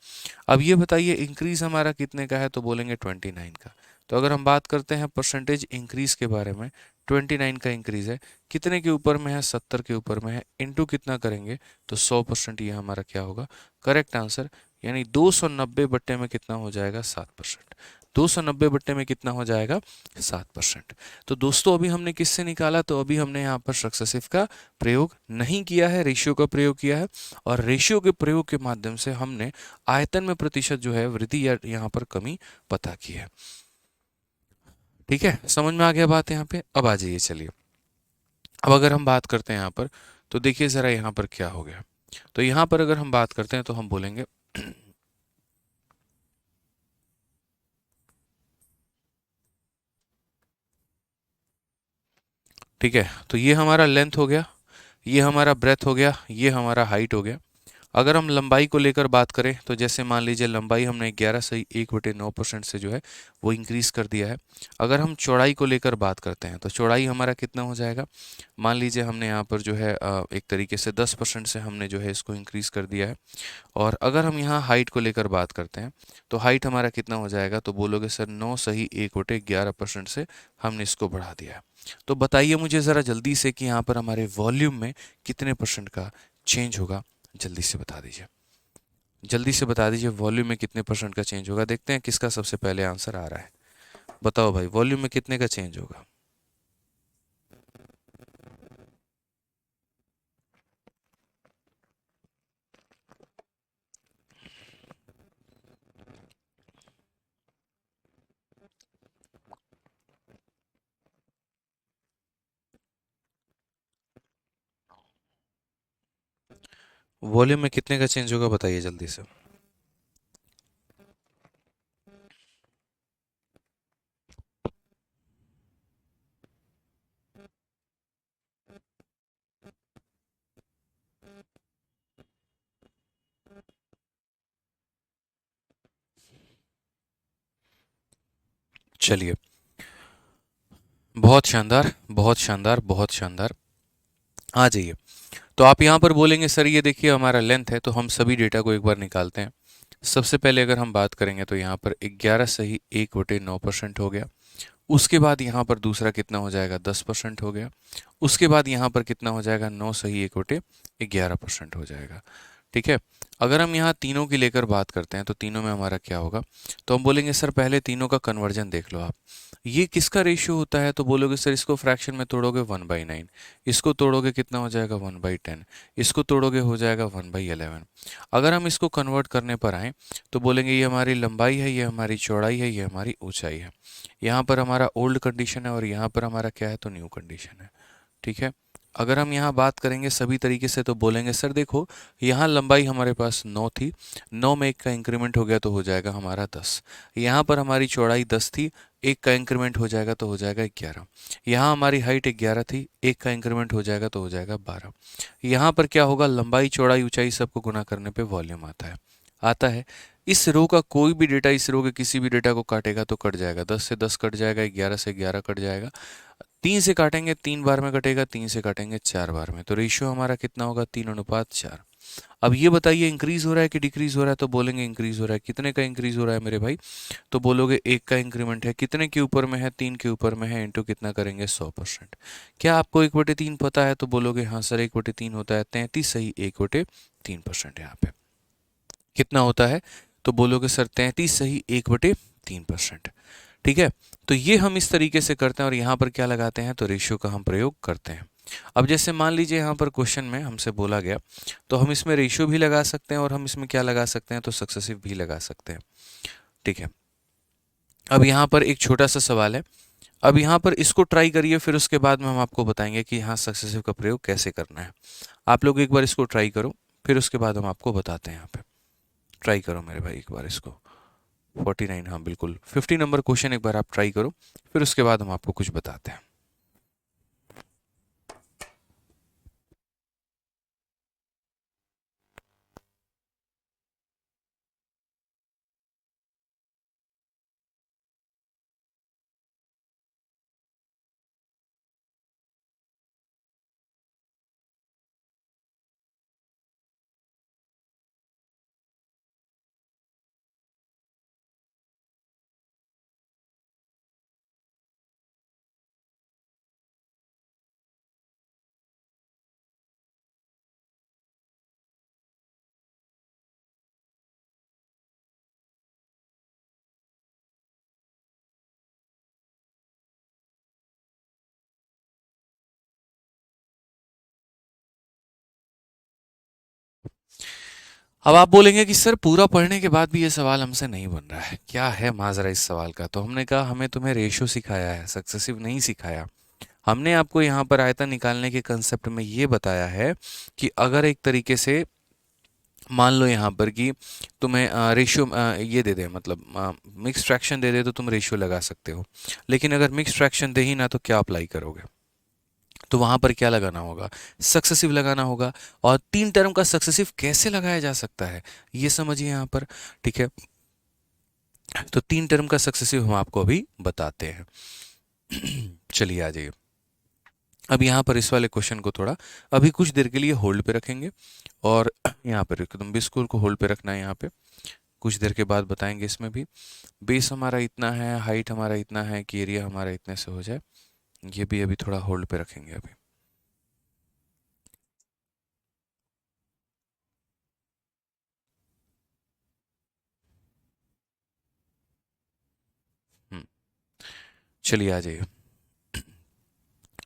अब ये बताइए इंक्रीज हमारा कितने का है, तो बोलेंगे 29 का। तो अगर हम बात करते हैं परसेंटेज इंक्रीज के बारे में, 29 का इंक्रीज है, कितने के ऊपर में है, 70 के ऊपर में है, इनटू कितना करेंगे तो 100%, ये हमारा क्या होगा, करेक्ट आंसर। यानी 290 बट्टे में कितना हो जाएगा, 7%। 290 बट्टे में कितना हो जाएगा, 7%। तो दोस्तों अभी हमने किससे निकाला, तो अभी हमने यहाँ पर सक्सेसिव का प्रयोग नहीं किया है, रेशियो का प्रयोग किया है। और रेशियो के प्रयोग के माध्यम से हमने आयतन में प्रतिशत जो है वृद्धि या यहाँ पर कमी पता की है। ठीक है, समझ में आ गया बात यहाँ पे। अब आ जाइए, चलिए अब अगर हम बात करते हैं यहाँ पर, तो देखिए ज़रा यहाँ पर क्या हो गया। तो यहाँ पर अगर हम बात करते हैं तो हम बोलेंगे ठीक है, तो ये हमारा लेंथ हो गया, ये हमारा ब्रेथ हो गया, ये हमारा हाइट हो गया। अगर हम लंबाई को लेकर बात करें तो जैसे मान लीजिए लंबाई हमने 11 सही 1/9% से जो है वो इंक्रीज कर दिया है। अगर हम चौड़ाई को लेकर बात करते हैं तो चौड़ाई हमारा कितना हो जाएगा, मान लीजिए हमने यहाँ पर जो है एक तरीके से 10% से हमने जो है इसको इंक्रीज कर दिया है। और अगर हम यहाँ हाइट को लेकर बात करते हैं तो हाइट हमारा कितना हो जाएगा, तो बोलोगे सर 9 सही 1/11% से हमने इसको बढ़ा दिया है। तो बताइए मुझे ज़रा जल्दी से कि यहाँ पर हमारे वॉल्यूम में कितने परसेंट का चेंज होगा, जल्दी से बता दीजिए। जल्दी से बता दीजिए वॉल्यूम में कितने परसेंट का चेंज होगा। देखते हैं किसका सबसे पहले आंसर आ रहा है। बताओ भाई, वॉल्यूम में कितने का चेंज होगा। वॉल्यूम में कितने का चेंज होगा, बताइए जल्दी से। चलिए, बहुत शानदार, बहुत शानदार, बहुत शानदार। आ जाइए। तो आप यहाँ पर बोलेंगे सर ये देखिए हमारा लेंथ है, तो हम सभी डेटा को एक बार निकालते हैं। सबसे पहले अगर हम बात करेंगे तो यहाँ पर 11 सही 1/9% हो गया। उसके बाद यहाँ पर दूसरा कितना हो जाएगा, 10% हो गया। उसके बाद यहाँ पर कितना हो जाएगा, 9 सही 1/11% हो जाएगा। ठीक है, अगर हम यहाँ तीनों की लेकर बात करते हैं तो तीनों में हमारा क्या होगा, तो हम बोलेंगे सर पहले तीनों का कन्वर्जन देख लो आप। ये किसका रेशियो होता है, तो बोलोगे सर इसको फ्रैक्शन में तोड़ोगे 1/9, इसको तोड़ोगे कितना हो जाएगा 1/10, इसको तोड़ोगे हो जाएगा 1/11। अगर हम इसको कन्वर्ट करने पर आए तो बोलेंगे ये हमारी लंबाई है, ये हमारी चौड़ाई है, ये हमारी ऊंचाई है। यहाँ पर हमारा ओल्ड कंडीशन है और यहाँ पर हमारा क्या है, तो न्यू कंडीशन है। ठीक है, अगर हम यहाँ बात करेंगे सभी तरीके से तो बोलेंगे सर देखो यहाँ लंबाई हमारे पास 9 थी, 9 में एक का इंक्रीमेंट हो गया तो हो जाएगा हमारा 10। यहाँ पर हमारी चौड़ाई 10 थी, एक का इंक्रीमेंट हो जाएगा तो हो जाएगा 11। यहाँ हमारी हाइट 11 थी, एक का इंक्रीमेंट हो जाएगा तो हो जाएगा 12। यहाँ पर क्या होगा, लंबाई चौड़ाई ऊंचाई सबको गुना करने पे वॉल्यूम आता है। आता है। इस रो का कोई भी डेटा इस रो के किसी भी डेटा को काटेगा तो कट जाएगा, 10 से 10 कट जाएगा, 11 से 11 कट जाएगा, 3 से काटेंगे 3 बार में कटेगा, 3 से काटेंगे 4 बार में, तो रेशियो हमारा कितना होगा 3:4। अब ये बताइए इंक्रीज हो रहा है कि डिक्रीज हो रहा है, तो बोलेंगे इंक्रीज हो रहा है। कितने का इंक्रीज हो रहा है मेरे भाई, तो बोलोगे 1 का इंक्रीमेंट है, कितने के ऊपर में है 3 के ऊपर में है, इंटू कितना करेंगे 100%। क्या आपको 1/3 पता है, तो बोलोगे हाँ सर 1/3 होता है 33, सही 1/3% यहाँ पे कितना होता है, तो बोलोगे सर 33 सही 1/3%। ठीक है, तो ये हम इस तरीके से करते हैं और यहाँ पर क्या लगाते हैं, तो रेशियो का हम प्रयोग करते हैं। अब जैसे मान लीजिए यहाँ पर क्वेश्चन में हमसे बोला गया, तो हम इसमें रेशियो भी लगा सकते हैं और हम इसमें क्या लगा सकते हैं, तो सक्सेसिव भी लगा सकते हैं। ठीक है, अब यहाँ पर एक छोटा सा सवाल है, अब यहाँ पर इसको ट्राई करिए, फिर उसके बाद में हम आपको बताएंगे कि यहाँ सक्सेसिव का प्रयोग कैसे करना है। आप लोग एक बार इसको ट्राई करो, फिर उसके बाद हम आपको बताते हैं। यहाँ पे ट्राई करो मेरे भाई एक बार इसको, 49, हाँ बिल्कुल 50 नंबर क्वेश्चन एक बार आप ट्राई करो, फिर उसके बाद हम आपको कुछ बताते हैं। अब आप बोलेंगे कि सर पूरा पढ़ने के बाद भी ये सवाल हमसे नहीं बन रहा है, क्या है माजरा इस सवाल का, तो हमने कहा हमें तुम्हें रेशो सिखाया है, सक्सेसिव नहीं सिखाया। हमने आपको यहाँ पर आयतन निकालने के कंसेप्ट में ये बताया है कि अगर एक तरीके से मान लो यहाँ पर कि तुम्हें रेशियो ये दे दे, मतलब मिक्स फ्रैक्शन दे दे, तो तुम रेशियो लगा सकते हो। लेकिन अगर मिक्स फ्रैक्शन दे ही ना, तो क्या अप्लाई करोगे, तो वहां पर क्या लगाना होगा, सक्सेसिव लगाना होगा। और 3 टर्म का सक्सेसिव कैसे लगाया जा सकता है, ये समझिए यहाँ पर। ठीक है, तो 3 टर्म का सक्सेसिव हम आपको अभी बताते हैं। चलिए आ जाइए। अब यहाँ पर इस वाले क्वेश्चन को थोड़ा अभी कुछ देर के लिए होल्ड पे रखेंगे, और यहाँ पर एकदम बिल्कुल को होल्ड पे रखना है। यहाँ पे कुछ देर के बाद बताएंगे। इसमें भी बेस हमारा इतना है, हाइट हमारा इतना है कि एरिया हमारा इतने से हो जाए, ये भी अभी थोड़ा होल्ड पे रखेंगे अभी। हम्म, चलिए आ जाइए।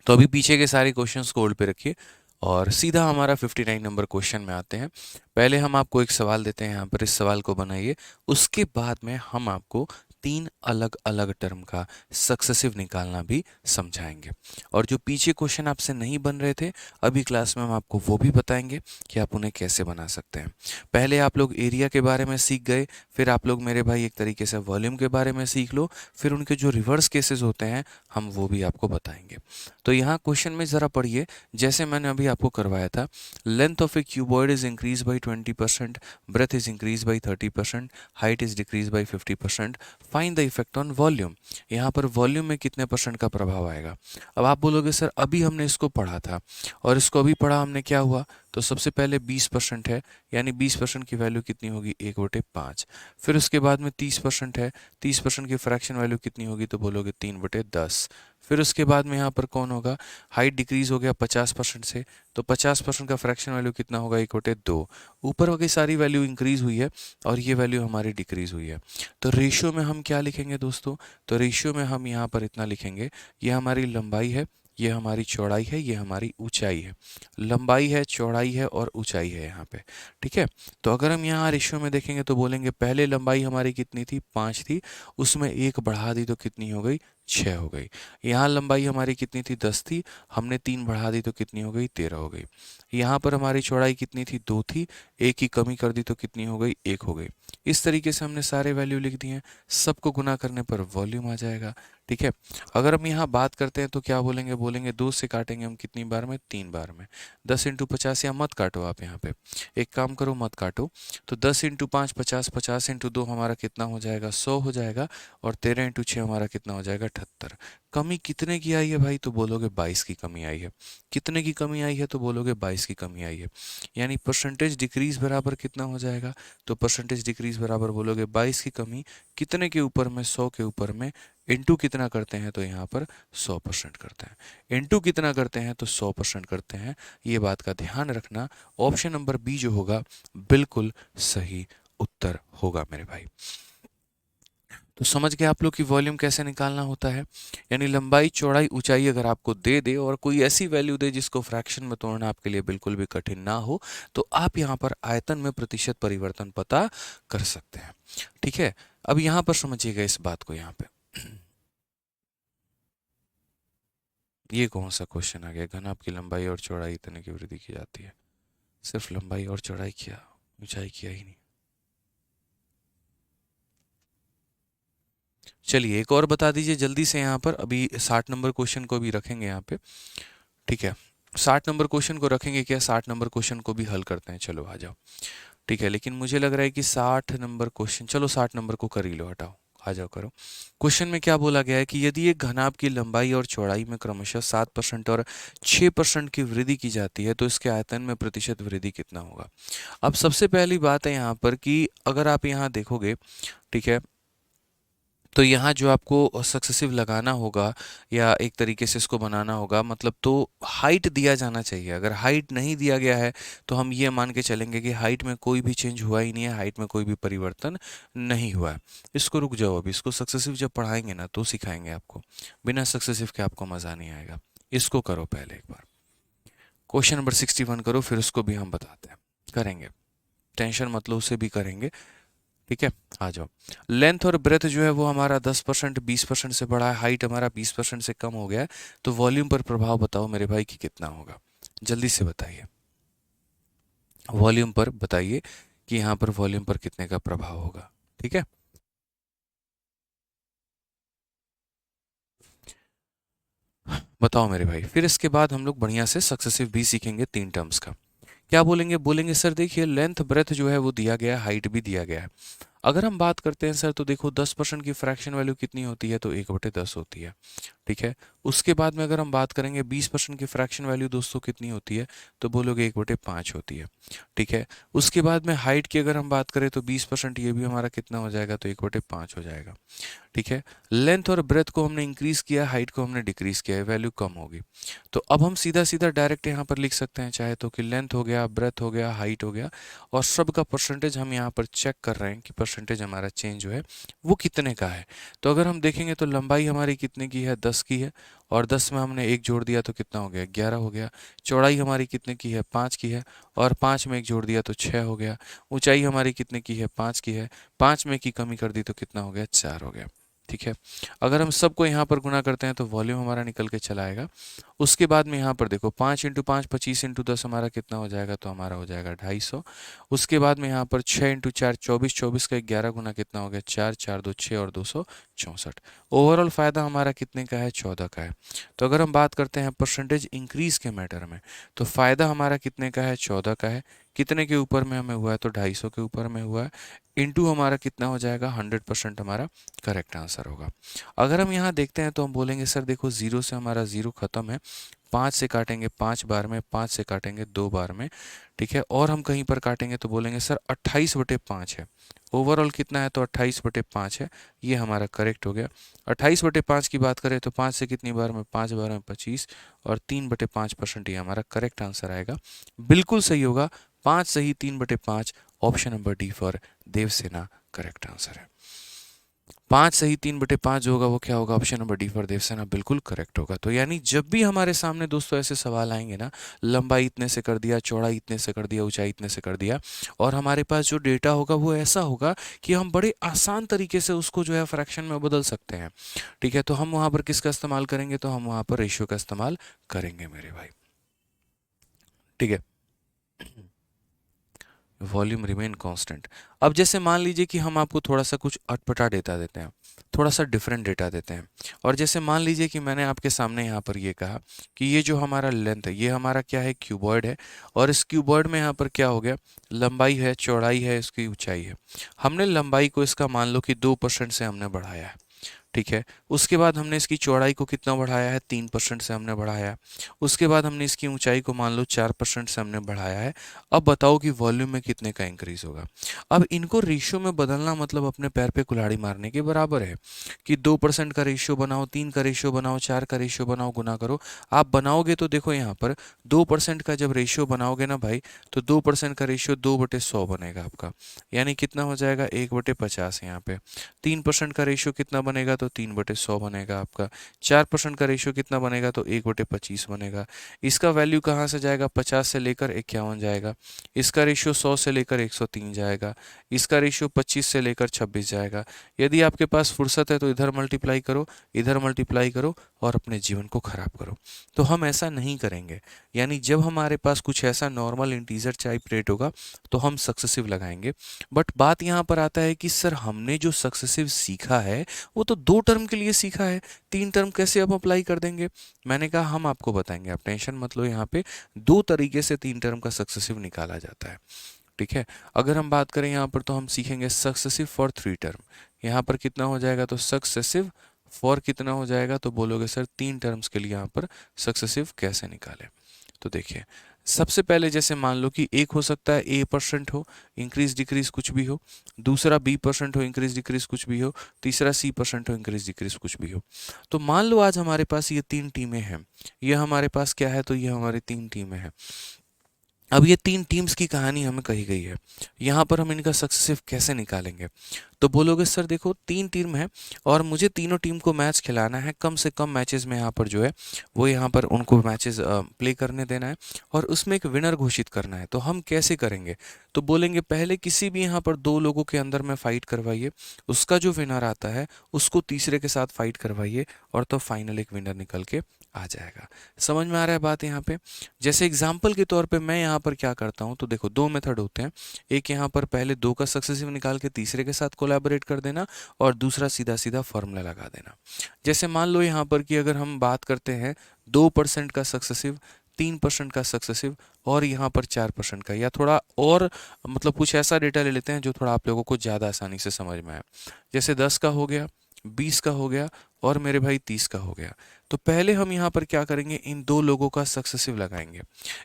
तो अभी पीछे के सारे क्वेश्चंस को होल्ड पे रखिए और सीधा हमारा 59 नंबर क्वेश्चन में आते हैं। पहले हम आपको एक सवाल देते हैं, यहाँ पर इस सवाल को बनाइए, उसके बाद में हम आपको 3 अलग अलग टर्म का सक्सेसिव निकालना भी समझाएंगे। और जो पीछे क्वेश्चन आपसे नहीं बन रहे थे अभी क्लास में, हम आपको वो भी बताएंगे कि आप उन्हें कैसे बना सकते हैं। पहले आप लोग एरिया के बारे में सीख गए, फिर आप लोग मेरे भाई एक तरीके से वॉल्यूम के बारे में सीख लो, फिर उनके जो रिवर्स केसेस होते हैं हम वो भी आपको बताएंगे। तो यहाँ क्वेश्चन में ज़रा पढ़िए, जैसे मैंने अभी आपको करवाया था, length of a cuboid is increase by 20%, breadth is increase by 30%, height is decrease by 50%, find the effect on volume. यहाँ पर वॉल्यूम में कितने परसेंट का प्रभाव आएगा। अब आप बोलोगे सर अभी हमने इसको पढ़ा था, और इसको अभी पढ़ा हमने, क्या हुआ, तो सबसे पहले 20% है, यानी 20% की वैल्यू कितनी होगी 1/5। फिर उसके बाद में 30% है, 30% की फ्रैक्शन वैल्यू कितनी होगी, तो बोलोगे 3/10। फिर उसके बाद में यहाँ पर कौन होगा, हाइट डिक्रीज हो गया 50% से, तो 50% का फ्रैक्शन वैल्यू कितना होगा 1/2। ऊपर की सारी वैल्यू इंक्रीज हुई है और ये वैल्यू हमारी डिक्रीज हुई है। तो रेशियो में हम क्या लिखेंगे दोस्तों, तो रेशियो में हम यहाँ पर इतना लिखेंगे, ये हमारी लंबाई है, ये हमारी चौड़ाई है, ये हमारी ऊंचाई है। लंबाई है, चौड़ाई है और ऊंचाई है यहाँ पे। ठीक है, तो अगर हम यहाँ रेशियो में देखेंगे तो बोलेंगे पहले लंबाई हमारी कितनी थी, 5 थी, उसमें 1 बढ़ा दी तो कितनी हो गई, 6 हो गई। यहाँ लंबाई हमारी कितनी थी 10 थी, हमने 3 बढ़ा दी तो कितनी हो गई 13 हो गई। यहाँ पर हमारी चौड़ाई कितनी थी 2 थी, 1 की कमी कर दी तो कितनी हो गई 1 हो गई। इस तरीके से हमने सारे वैल्यू लिख दिए हैं, सबको गुना करने पर वॉल्यूम आ जाएगा। ठीक है, अगर हम यहाँ बात करते हैं तो क्या बोलेंगे, बोलेंगे 2 से काटेंगे हम कितनी बार में 3 बार में। 10 इंटू 50 या मत काटो आप यहाँ पे, एक काम करो मत काटो, तो 10 इंटू 5 50, 50 इंटू 2 हमारा कितना हो जाएगा 100 हो जाएगा, और 13 इंटू 6 हमारा कितना हो जाएगा 78। कमी कितने की आई है भाई, तो बोलोगे 22 की कमी आई है। कितने की कमी आई है, तो बोलोगे 22 की कमी आई है। यानी परसेंटेज डिक्रीज बराबर कितना हो जाएगा, तो परसेंटेज डिक्रीज बराबर बोलोगे 22 की कमी कितने के ऊपर में 100 के ऊपर में, इनटू कितना करते हैं तो यहाँ पर 100% करते हैं। इनटू कितना करते हैं तो 100% करते हैं, ये बात का ध्यान रखना। ऑप्शन नंबर बी जो होगा बिल्कुल सही उत्तर होगा मेरे भाई। तो समझ गए आप लोग की वॉल्यूम कैसे निकालना होता है। यानी लंबाई चौड़ाई ऊंचाई अगर आपको दे दे और कोई ऐसी वैल्यू दे जिसको फ्रैक्शन में तोड़ना आपके लिए बिल्कुल भी कठिन ना हो, तो आप यहाँ पर आयतन में प्रतिशत परिवर्तन पता कर सकते हैं। ठीक है, अब यहाँ पर समझिएगा इस बात को। यहाँ पे ये कौन सा क्वेश्चन आ गया, घनाभ की लंबाई और चौड़ाई इतने की वृद्धि की जाती है। सिर्फ लंबाई और चौड़ाई किया, ऊंचाई किया ही नहीं। चलिए एक और बता दीजिए जल्दी से यहाँ पर, अभी 60 नंबर क्वेश्चन को भी रखेंगे यहाँ पे। ठीक है, 60 नंबर क्वेश्चन को रखेंगे क्या, 60 नंबर क्वेश्चन को भी हल करते हैं, चलो आ जाओ। ठीक है, लेकिन मुझे लग रहा है कि 60 नंबर क्वेश्चन, चलो 60 नंबर को कर ही लो, हटाओ आ जाओ करो। क्वेश्चन में क्या बोला गया है कि यदि एक घनाभ की लंबाई और चौड़ाई में क्रमशः 7% और 6% की वृद्धि की जाती है तो इसके आयतन में प्रतिशत वृद्धि कितना होगा। अब सबसे पहली बात है यहाँ पर कि अगर आप यहाँ देखोगे, ठीक है, तो यहाँ जो आपको सक्सेसिव लगाना होगा या एक तरीके से इसको बनाना होगा, मतलब तो हाइट दिया जाना चाहिए। अगर हाइट नहीं दिया गया है तो हम ये मान के चलेंगे कि हाइट में कोई भी चेंज हुआ ही नहीं है, हाइट में कोई भी परिवर्तन नहीं हुआ है। इसको रुक जाओ, अभी इसको सक्सेसिव जब पढ़ाएंगे ना तो सिखाएंगे आपको, बिना सक्सेसिव के आपको मज़ा नहीं आएगा। इसको करो पहले एक बार, क्वेश्चन नंबर 61 करो, फिर उसको भी हम बताते हैं, करेंगे, टेंशन मत लो, उसे भी करेंगे। ठीक है, आ जाओ। लेंथ और ब्रेथ जो है वो हमारा 10% 20% से बढ़ा है, हाइट हमारा 20% से कम हो गया है, तो वॉल्यूम पर प्रभाव बताओ मेरे भाई कि कितना होगा, जल्दी से बताइए। वॉल्यूम पर बताइए कि यहाँ पर वॉल्यूम पर कितने का प्रभाव होगा। ठीक है, बताओ मेरे भाई। फिर इसके बाद हम लोग बढ़िया से सक्सेसिव भी सीखेंगे 3 टर्म्स का। क्या बोलेंगे, बोलेंगे सर देखिए लेंथ ब्रेथ जो है वो दिया गया है, हाइट भी दिया गया है। अगर हम बात करते हैं सर तो देखो 10% की फ्रैक्शन वैल्यू कितनी होती है, तो 1/10 होती है। ठीक है, उसके बाद में अगर हम बात करेंगे 20% की फ्रैक्शन वैल्यू दोस्तों कितनी होती है, तो बोलोगे 1/5 होती है। ठीक है, उसके बाद में हाइट की अगर हम बात करें तो 20% ये भी हमारा कितना हो जाएगा, तो 1/5 हो जाएगा। ठीक है, लेंथ और ब्रेथ को हमने इंक्रीज किया, हाइट को हमने डिक्रीज किया है, वैल्यू कम होगी। तो अब हम सीधा सीधा डायरेक्ट यहाँ पर लिख सकते हैं चाहे तो कि लेंथ हो गया, ब्रेथ हो गया, हाइट हो गया, और सब का परसेंटेज हम यहाँ पर चेक कर रहे हैं कि परसेंटेज हमारा चेंज जो है वो कितने का है। तो अगर हम देखेंगे तो लंबाई हमारी कितने की है, 10 की है, और 10 में हमने एक जोड़ दिया तो कितना हो गया, 11 हो गया। चौड़ाई हमारी कितने की है, 5 की है, और 5 में एक जोड़ दिया तो 6 हो गया। ऊंचाई हमारी कितने की है, 5 की है, 5 में की कमी कर दी तो कितना हो गया, 4 हो गया। ठीक है, अगर हम सबको यहाँ पर गुना करते हैं तो वॉल्यूम हमारा निकल के चला आएगा। उसके बाद में यहाँ पर देखो 5 इंटू 5 25 इंटू 10 हमारा कितना हो जाएगा, तो हमारा हो जाएगा 250। उसके बाद में यहाँ पर 6 इंटू 4 24, 24 का 11 गुना कितना हो गया, 4, 4 2 6 और 264। ओवरऑल फ़ायदा हमारा कितने का है, 14 का है। तो अगर हम बात करते हैं परसेंटेज इंक्रीज के मैटर में, तो फ़ायदा हमारा कितने का है, 14 का है। कितने के ऊपर में हमें हुआ है, तो 250 के ऊपर में हुआ है। इंटू हमारा कितना हो जाएगा, 100% हमारा करेक्ट आंसर होगा। अगर हम यहाँ देखते हैं तो हम बोलेंगे सर देखो 0 से हमारा 0 खत्म है, 5 से काटेंगे 5 बार में, 5 से काटेंगे 2 बार में। ठीक है, और हम कहीं पर काटेंगे तो बोलेंगे सर 28/5 है। ओवरऑल कितना है, तो 28/5 है, ये हमारा करेक्ट हो गया। 28/5 की बात करें तो 5 से कितनी बार में, 5 बार में 25, और 3/5% ये हमारा करेक्ट आंसर आएगा, बिल्कुल सही होगा। 5 सही, 3/5, option number D for Devsena correct answer है। 5 सही 3/5 जो होगा वो क्या होगा, option number D for Devsena बिल्कुल करेक्ट होगा। तो यानी जब भी हमारे सामने दोस्तों ऐसे सवाल आएंगे ना, लंबाई इतने से कर दिया, चौड़ाई इतने से कर दिया, ऊंचाई इतने से कर दिया, और हमारे पास जो डेटा होगा वो ऐसा होगा कि हम बड़े आसान तरीके से उसको जो है फ्रैक्शन में बदल सकते हैं। ठीक है, तो हम वहाँ पर किसका इस्तेमाल करेंगे, तो हम वहाँ पर रेशियो का इस्तेमाल करेंगे मेरे भाई। ठीक है, वॉल्यूम रिमेन कांस्टेंट। अब जैसे मान लीजिए कि हम आपको थोड़ा सा कुछ अटपटा डेटा देते हैं, थोड़ा सा डिफरेंट डेटा देते हैं, और जैसे मान लीजिए कि मैंने आपके सामने यहाँ पर ये कहा कि ये जो हमारा लेंथ है ये हमारा क्या है, क्यूबॉइड है, और इस क्यूबॉइड में यहाँ पर क्या हो गया, लंबाई है, चौड़ाई है, इसकी ऊंचाई है। हमने लंबाई को इसका मान लो कि 2% से हमने बढ़ाया है। ठीक है, उसके बाद हमने इसकी चौड़ाई को कितना बढ़ाया है, 3% से हमने बढ़ाया है। उसके बाद हमने इसकी ऊंचाई को मान लो 4% से हमने बढ़ाया है। अब बताओ कि वॉल्यूम में कितने का इंक्रीज होगा। अब इनको रेशियो में बदलना मतलब अपने पैर पे कुल्हाड़ी मारने के बराबर है कि 2% का रेशियो बनाओ, 3 का रेशियो बनाओ, 4 का रेशियो बनाओ, गुना करो। आप बनाओगे तो देखो यहाँ पर 2% का जब रेशियो बनाओगे ना भाई, तो 2% का रेशियो 2/100 बनेगा आपका, यानी कितना हो जाएगा, 1/50 यहाँ पे। 3% का रेशियो कितना बनेगा, तो 3/100 बनेगा आपका। 4% का रेशियो कितना बनेगा, तो 1/25 बनेगा। इसका वैल्यू कहाँ से जाएगा, 50 से लेकर 51 जाएगा। इसका रेशियो 100 से लेकर 103 जाएगा। इसका रेशियो 25 से लेकर 26 जाएगा। यदि आपके पास फुर्सत है तो इधर मल्टीप्लाई करो, इधर मल्टीप्लाई करो, और अपने जीवन को खराब करो। तो हम ऐसा नहीं करेंगे, यानी जब हमारे पास कुछ ऐसा नॉर्मल इंटीजर टाइप रेट होगा तो हम सक्सेसिव लगाएंगे। बट बात यहाँ पर आता है कि सर हमने जो सक्सेसिव सीखा है वो तो 2 टर्म के लिए सीखा है, 3 टर्म कैसे अब अप्लाई कर देंगे। मैंने कहा हम आपको बताएंगे, आप टेंशन मत लो। यहाँ पे 2 तरीके से 3 टर्म का सक्सेसिव निकाला जाता है। ठीक है, अगर हम बात करें यहाँ पर तो हम सीखेंगे सक्सेसिव फॉर 3 टर्म। यहाँ पर कितना हो जाएगा, तो सक्सेसिव फॉर कितना हो जाएगा, तो बोलोगे सर 3 टर्म्स के लिए यहाँ पर सक्सेसिव कैसे निकाले। तो देखिए, सबसे पहले जैसे मान लो कि एक हो सकता है A% हो, इंक्रीज डिक्रीज कुछ भी हो। दूसरा B% हो, इंक्रीज डिक्रीज कुछ भी हो। तीसरा C% हो, इंक्रीज डिक्रीज कुछ भी हो। तो मान लो आज हमारे पास ये 3 टीमें हैं, ये हमारे पास क्या है, तो ये हमारी 3 टीमें हैं। अब ये 3 टीम्स की कहानी हमें कही गई है, यहाँ पर हम इनका सक्सेसिव कैसे निकालेंगे। तो बोलोगे सर देखो 3 टीम है और मुझे तीनों टीम को मैच खिलाना है, कम से कम मैचेस में यहाँ पर जो है वो यहाँ पर उनको मैचेस प्ले करने देना है, और उसमें एक विनर घोषित करना है। तो हम कैसे करेंगे, तो बोलेंगे पहले किसी भी यहाँ पर 2 लोगों के अंदर में फाइट करवाइए, उसका जो विनर आता है उसको तीसरे के साथ फाइट करवाइए, और तो फाइनल एक विनर निकल के आ जाएगा। समझ में आ रहा है बात यहाँ पे। जैसे एग्जाम्पल के तौर पे मैं यहाँ पर क्या करता हूँ, तो देखो 2 मेथड होते हैं। एक यहाँ पर पहले 2 का सक्सेसिव निकाल के तीसरे के साथ कोलैबोरेट कर देना, और दूसरा सीधा सीधा फॉर्मूला लगा देना। जैसे मान लो यहाँ पर कि अगर हम बात करते हैं 2% का सक्सेसिव, 3% का सक्सेसिव, और यहाँ पर 4% का, या थोड़ा और मतलब कुछ ऐसा डेटा ले लेते हैं जो थोड़ा आप लोगों को ज़्यादा आसानी से समझ में आए। जैसे 10 का हो गया, 20 का हो गया, और मेरे भाई 30 का हो गया। तो पहले हम यहाँ पर क्या करेंगे, इन 2 लोगों का सक्सेसिव लगाएंगे।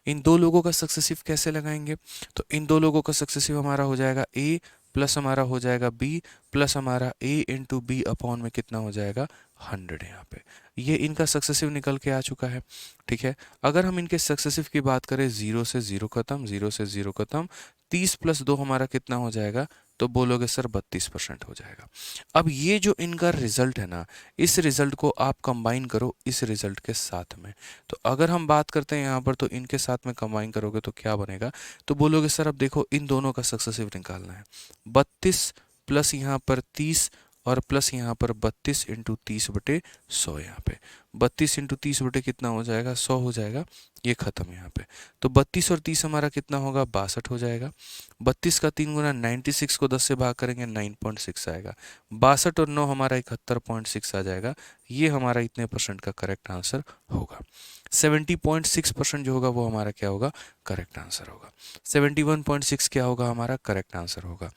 इन 2 लोगों का सक्सेसिव कैसे लगाएंगे, तो इन 2 लोगों का सक्सेसिव हमारा हो जाएगा A प्लस हमारा हो जाएगा B प्लस हमारा A इंटू बी अपॉन में कितना हो जाएगा, 100। यहाँ पे ये इनका सक्सेसिव निकल के आ चुका है। ठीक है, अगर हम इनके सक्सेसिव की बात करें, 0 से 0 खत्म, 0 से 0 खत्म, 30 प्लस 2 हमारा कितना हो जाएगा, तो बोलोगे सर 32% हो जाएगा। अब ये जो इनका रिजल्ट है ना, इस रिजल्ट को आप कंबाइन करो इस रिजल्ट के साथ में। तो अगर हम बात करते हैं यहाँ पर, तो इनके साथ में कंबाइन करोगे तो क्या बनेगा, तो बोलोगे सर अब देखो इन दोनों का सक्सेसिव निकालना है। 32 प्लस यहाँ पर 30 और प्लस यहाँ पर 32 इंटू 30/100। यहाँ पे 32 इंटू 30 कितना हो जाएगा, 100 हो जाएगा। ये खत्म यहाँ पे। तो 32 और 30 हमारा कितना होगा, 62 हो जाएगा। 32 का 3 गुना 96 को 10 से भाग करेंगे 9.6 आएगा। 62 और 9 हमारा 71.6 आ जाएगा। ये हमारा इतने परसेंट का करेक्ट आंसर होगा। 70.6% जो होगा वो हमारा क्या होगा, करेक्ट आंसर होगा। 71.6 क्या होगा, हमारा करेक्ट आंसर होगा।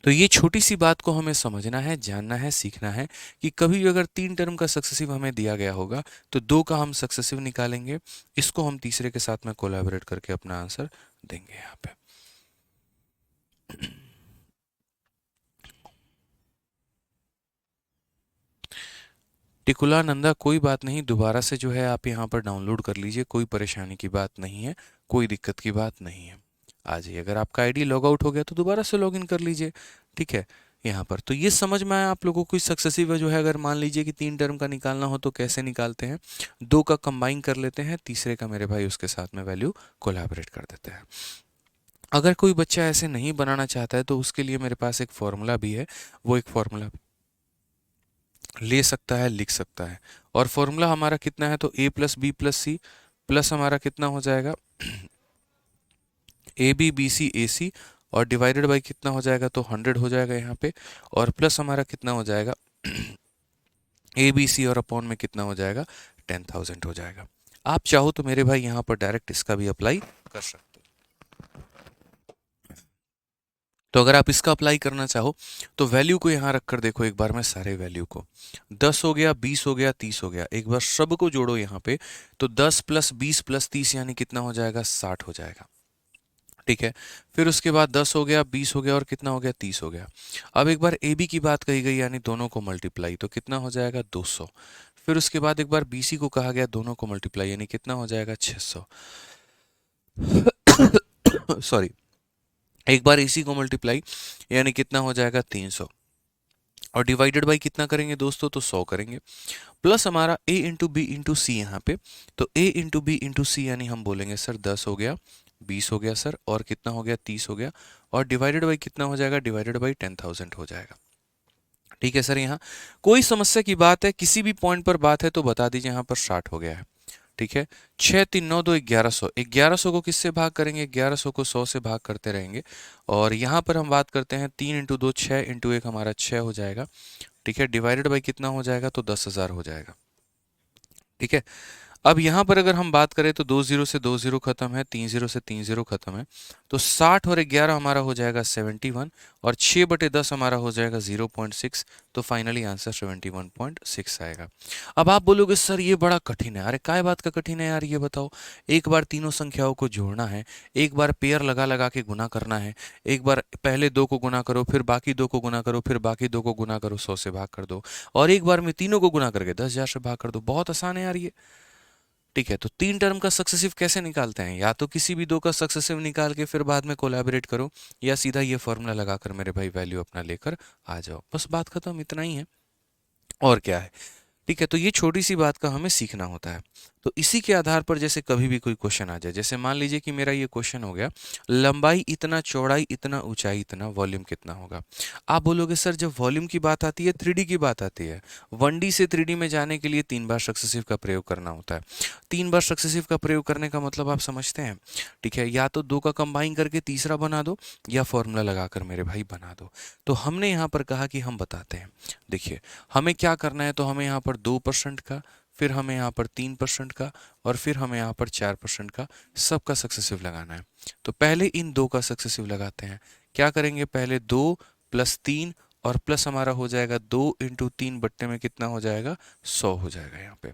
तो ये छोटी सी बात को हमें समझना है, जानना है, सीखना है कि कभी भी अगर 3 टर्म का सक्सेसिव हमें दिया गया होगा तो 2 का हम सक्सेसिव निकालेंगे, इसको हम तीसरे के साथ में कोलैबोरेट करके अपना आंसर देंगे यहाँ पे। टिकुला नंदा कोई बात नहीं, दोबारा से जो है आप यहाँ पर डाउनलोड कर लीजिए, कोई परेशानी की बात नहीं है, कोई दिक्कत की बात नहीं है। आ जाइए, अगर आपका आईडी लॉग आउट हो गया तो दोबारा से लॉगिन कर लीजिए। ठीक है, यहाँ पर। तो ये समझ में आया आप लोगों को सक्सेसिव जो है, अगर मान लीजिए कि 3 टर्म का निकालना हो तो कैसे निकालते हैं, 2 का कंबाइन कर लेते हैं, तीसरे का मेरे भाई उसके साथ में वैल्यू कोलैबोरेट कर देते हैं। अगर कोई बच्चा ऐसे नहीं बनाना चाहता है तो उसके लिए मेरे पास एक फॉर्मूला भी है, वो एक फॉर्मूला ले सकता है, लिख सकता है। और फॉर्मूला हमारा कितना है, तो a plus B plus C plus हमारा कितना हो जाएगा, ए बी बी सी ए सी, और डिवाइडेड बाई कितना हो जाएगा, तो 100 हो जाएगा यहाँ पे, और प्लस हमारा कितना हो जाएगा, ए बी सी और अपॉन में कितना हो जाएगा, 10,000 हो जाएगा। आप चाहो तो मेरे भाई यहाँ पर डायरेक्ट इसका भी अप्लाई कर सकते हो। तो अगर आप इसका अप्लाई करना चाहो तो वैल्यू को यहाँ रखकर देखो एक बार, मैं सारे वैल्यू को, 10 हो गया, 20 हो गया, 30 हो गया, एक बार सबको जोड़ो यहाँ पे, तो 10 प्लस 20 प्लस 30 यानी कितना हो जाएगा, 60 हो जाएगा। ठीक है, फिर उसके बाद 10 हो गया, 20 हो गया, और कितना हो गया, 30 हो गया। अब एक बार ए बी की बात कही गई, यानी दोनों को मल्टीप्लाई, तो कितना हो जाएगा, 200। फिर उसके बाद एक बार बी सी को कहा गया, दोनों को मल्टीप्लाई, यानी कितना हो जाएगा, 600। सॉरी, एक बार इसी को मल्टीप्लाई, यानी कितना हो जाएगा, 300। और डिवाइडेड बाई कितना करेंगे दोस्तों, तो 100 करेंगे, प्लस हमारा a इंटू बी इंटू सी यहाँ पे, तो a इंटू बी इंटू सी यानी हम बोलेंगे सर 10 हो गया, 20 हो गया सर, और कितना हो गया, 30 हो गया, और डिवाइडेड बाई कितना हो जाएगा, डिवाइडेड बाई 10,000 हो जाएगा। ठीक है सर, यहाँ कोई समस्या की बात है, किसी भी पॉइंट पर बात है तो बता दीजिए, यहाँ पर स्टार्ट हो गया है। ठीक है, 6 3 9 2 1100, 1100 को किससे भाग करेंगे, 1100 को 100 से भाग करते रहेंगे। और यहाँ पर हम बात करते हैं 3 इंटू 2 6 इंटू 1 हमारा 6 हो जाएगा। ठीक है, डिवाइडेड बाई कितना हो जाएगा, तो 10,000 हो जाएगा। ठीक है, अब यहाँ पर अगर हम बात करें तो 2 0 से 2 0 खत्म है, 3 0 से 3 0 खत्म है, तो 60 और 11 हमारा हो जाएगा 71, और 6/10 हमारा हो जाएगा 0.6, तो फाइनली आंसर 71.6 आएगा। अब आप बोलोगे सर ये बड़ा कठिन है, अरे काय बात का कठिन है यार, ये बताओ, एक बार तीनों संख्याओं को जोड़ना है, एक बार पेयर लगा लगा के गुना करना है, एक बार पहले 2 को गुना करो, फिर बाकी 2 को गुना करो, फिर बाकी 2 को गुना करो, 100 से भाग कर दो, और एक बार में तीनों को गुना करके 10,000 से भाग कर दो। बहुत आसान है यार ये। ठीक है, तो 3 टर्म का सक्सेसिव कैसे निकालते हैं, या तो किसी भी 2 का सक्सेसिव निकाल के फिर बाद में कोलैबोरेट करो, या सीधा ये फॉर्मूला लगाकर मेरे भाई वैल्यू अपना लेकर आ जाओ, बस बात खत्म, इतना ही है, और क्या है। ठीक है, तो ये छोटी सी बात का हमें सीखना होता है। तो इसी के आधार पर जैसे कभी भी कोई क्वेश्चन आ जाए, जैसे मान लीजिए कि मेरा ये क्वेश्चन हो गया, लंबाई इतना, चौड़ाई इतना, ऊंचाई इतना, वॉल्यूम कितना होगा। आप बोलोगे सर जब वॉल्यूम की बात आती है, 3D की बात आती है, 1D से 3D में जाने के लिए 3 बार सक्सेसिव का प्रयोग करना होता है। 3 बार सक्सेसिव का प्रयोग करने का मतलब आप समझते हैं। ठीक है, या तो 2 का कंबाइन करके तीसरा बना दो, या फॉर्मूला लगाकर मेरे भाई बना दो। तो हमने यहाँ पर कहा कि हम बताते हैं। देखिए, हमें क्या करना है, तो हमें यहाँ पर 2% का, फिर हमें यहाँ पर 3% का, और फिर हमें यहाँ पर 4% का, सबका सक्सेसिव लगाना है। तो पहले इन 2 का सक्सेसिव लगाते हैं। क्या करेंगे, पहले 2 प्लस 3, और प्लस हमारा हो जाएगा 2 इंटू 3 बट्टे में कितना हो जाएगा, 100 हो जाएगा। यहाँ पे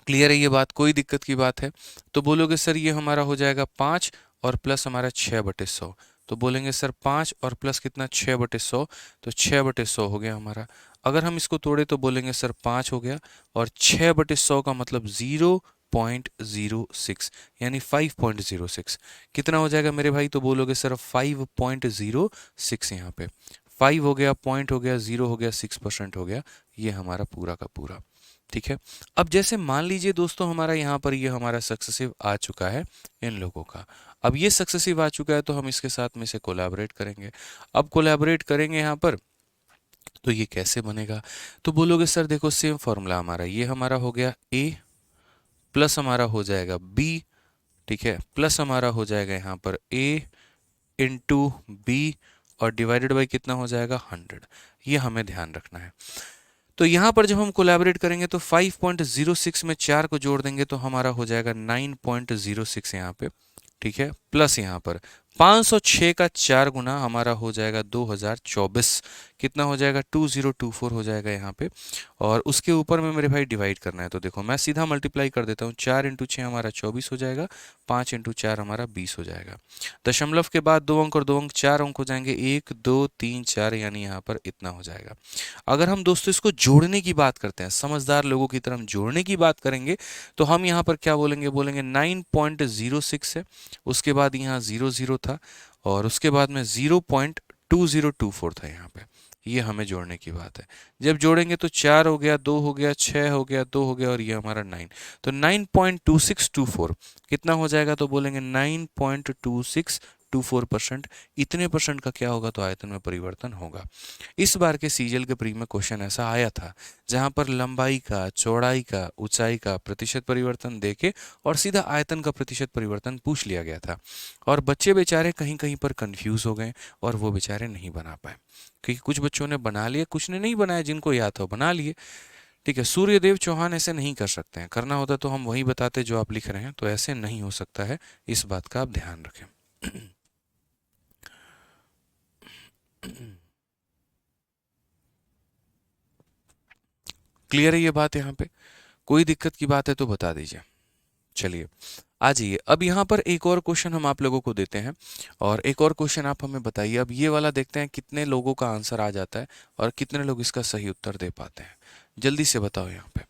क्लियर है ये बात, कोई दिक्कत की बात है? तो बोलोगे सर ये हमारा हो जाएगा 5, और प्लस हमारा 6/100, तो बोलेंगे सर 5 और प्लस कितना, 6/100, तो 6/100 हो गया हमारा। अगर हम इसको तोड़े तो बोलेंगे सर 5 हो गया, और 6/100 का मतलब 0.06, यानी 5.06 कितना हो जाएगा मेरे भाई, तो बोलोगे सर 5.06, यहाँ पे 5 हो गया, पॉइंट हो गया, 0 हो गया, 6% हो गया, ये हमारा पूरा का पूरा। ठीक है, अब जैसे मान लीजिए दोस्तों हमारा यहाँ पर ये हमारा सक्सेसिव आ चुका है इन लोगों का। अब ये सक्सेसिव आ चुका है तो हम इसके साथ में से कोलैबोरेट करेंगे। अब कोलैबोरेट करेंगे यहाँ पर, तो ये कैसे बनेगा, तो बोलोगे सर देखो सेम फॉर्मूला हमारा, ये हमारा हो गया a, प्लस हमारा हो जाएगा b, ठीक है, प्लस हमारा हो जाएगा यहाँ पर a इंटू बी, और डिवाइडेड बाई कितना हो जाएगा, 100। ये हमें ध्यान रखना है। तो यहाँ पर जब हम कोलैबोरेट करेंगे तो 5.06 में 4 को जोड़ देंगे तो हमारा हो जाएगा 9.06 यहाँ पे। ठीक है, प्लस यहाँ पर 506 का 4 गुना हमारा हो जाएगा 2024, कितना हो जाएगा, 2024 हो जाएगा यहाँ पे। और उसके ऊपर में मेरे भाई डिवाइड करना है, तो देखो मैं सीधा मल्टीप्लाई कर देता हूँ, 4 इंटू 6 हमारा 24 हो जाएगा, 5 इंटू 4 हमारा 20 हो जाएगा। दशमलव के बाद 2 अंक और 2 अंक, 4 अंक हो जाएंगे, 1 2 3 4, यानी यहाँ पर इतना हो जाएगा। अगर हम दोस्तों इसको जोड़ने की बात करते हैं, समझदार लोगों की तरह हम जोड़ने की बात करेंगे, तो हम यहाँ पर क्या बोलेंगे, बोलेंगे 9.06 है, उसके बाद यहाँ 00 था, और उसके बाद में 0.2 2024 था यहाँ पे, ये हमें जोड़ने की बात है। जब जोड़ेंगे तो 4 हो गया, 2 हो गया, 6 हो गया, 2 हो गया और ये हमारा 9, तो 9.2624 कितना हो जाएगा, तो बोलेंगे 9.2624%। इतने परसेंट का क्या होगा, तो आयतन में परिवर्तन होगा। इस बार के सीजीएल के प्री में क्वेश्चन ऐसा आया था जहां पर लंबाई का, चौड़ाई का, ऊंचाई का प्रतिशत परिवर्तन देके और सीधा आयतन का प्रतिशत परिवर्तन पूछ लिया गया था, और बच्चे बेचारे कहीं कहीं पर कंफ्यूज हो गए और वो बेचारे नहीं बना पाए, क्योंकि कुछ बच्चों ने बना लिया, कुछ ने नहीं बनाया, जिनको याद था बना लिए। ठीक है, सूर्यदेव चौहान ऐसे नहीं कर सकते हैं, करना होता तो हम वही बताते जो आप लिख रहे हैं, तो ऐसे नहीं हो सकता है, इस बात का आप ध्यान रखें। क्लियर है ये बात, यहाँ पे कोई दिक्कत की बात है तो बता दीजिए। चलिए आ जाइए, अब यहाँ पर एक और क्वेश्चन हम आप लोगों को देते हैं, और एक और क्वेश्चन आप हमें बताइए। अब ये वाला देखते हैं कितने लोगों का आंसर आ जाता है और कितने लोग इसका सही उत्तर दे पाते हैं, जल्दी से बताओ यहाँ पे।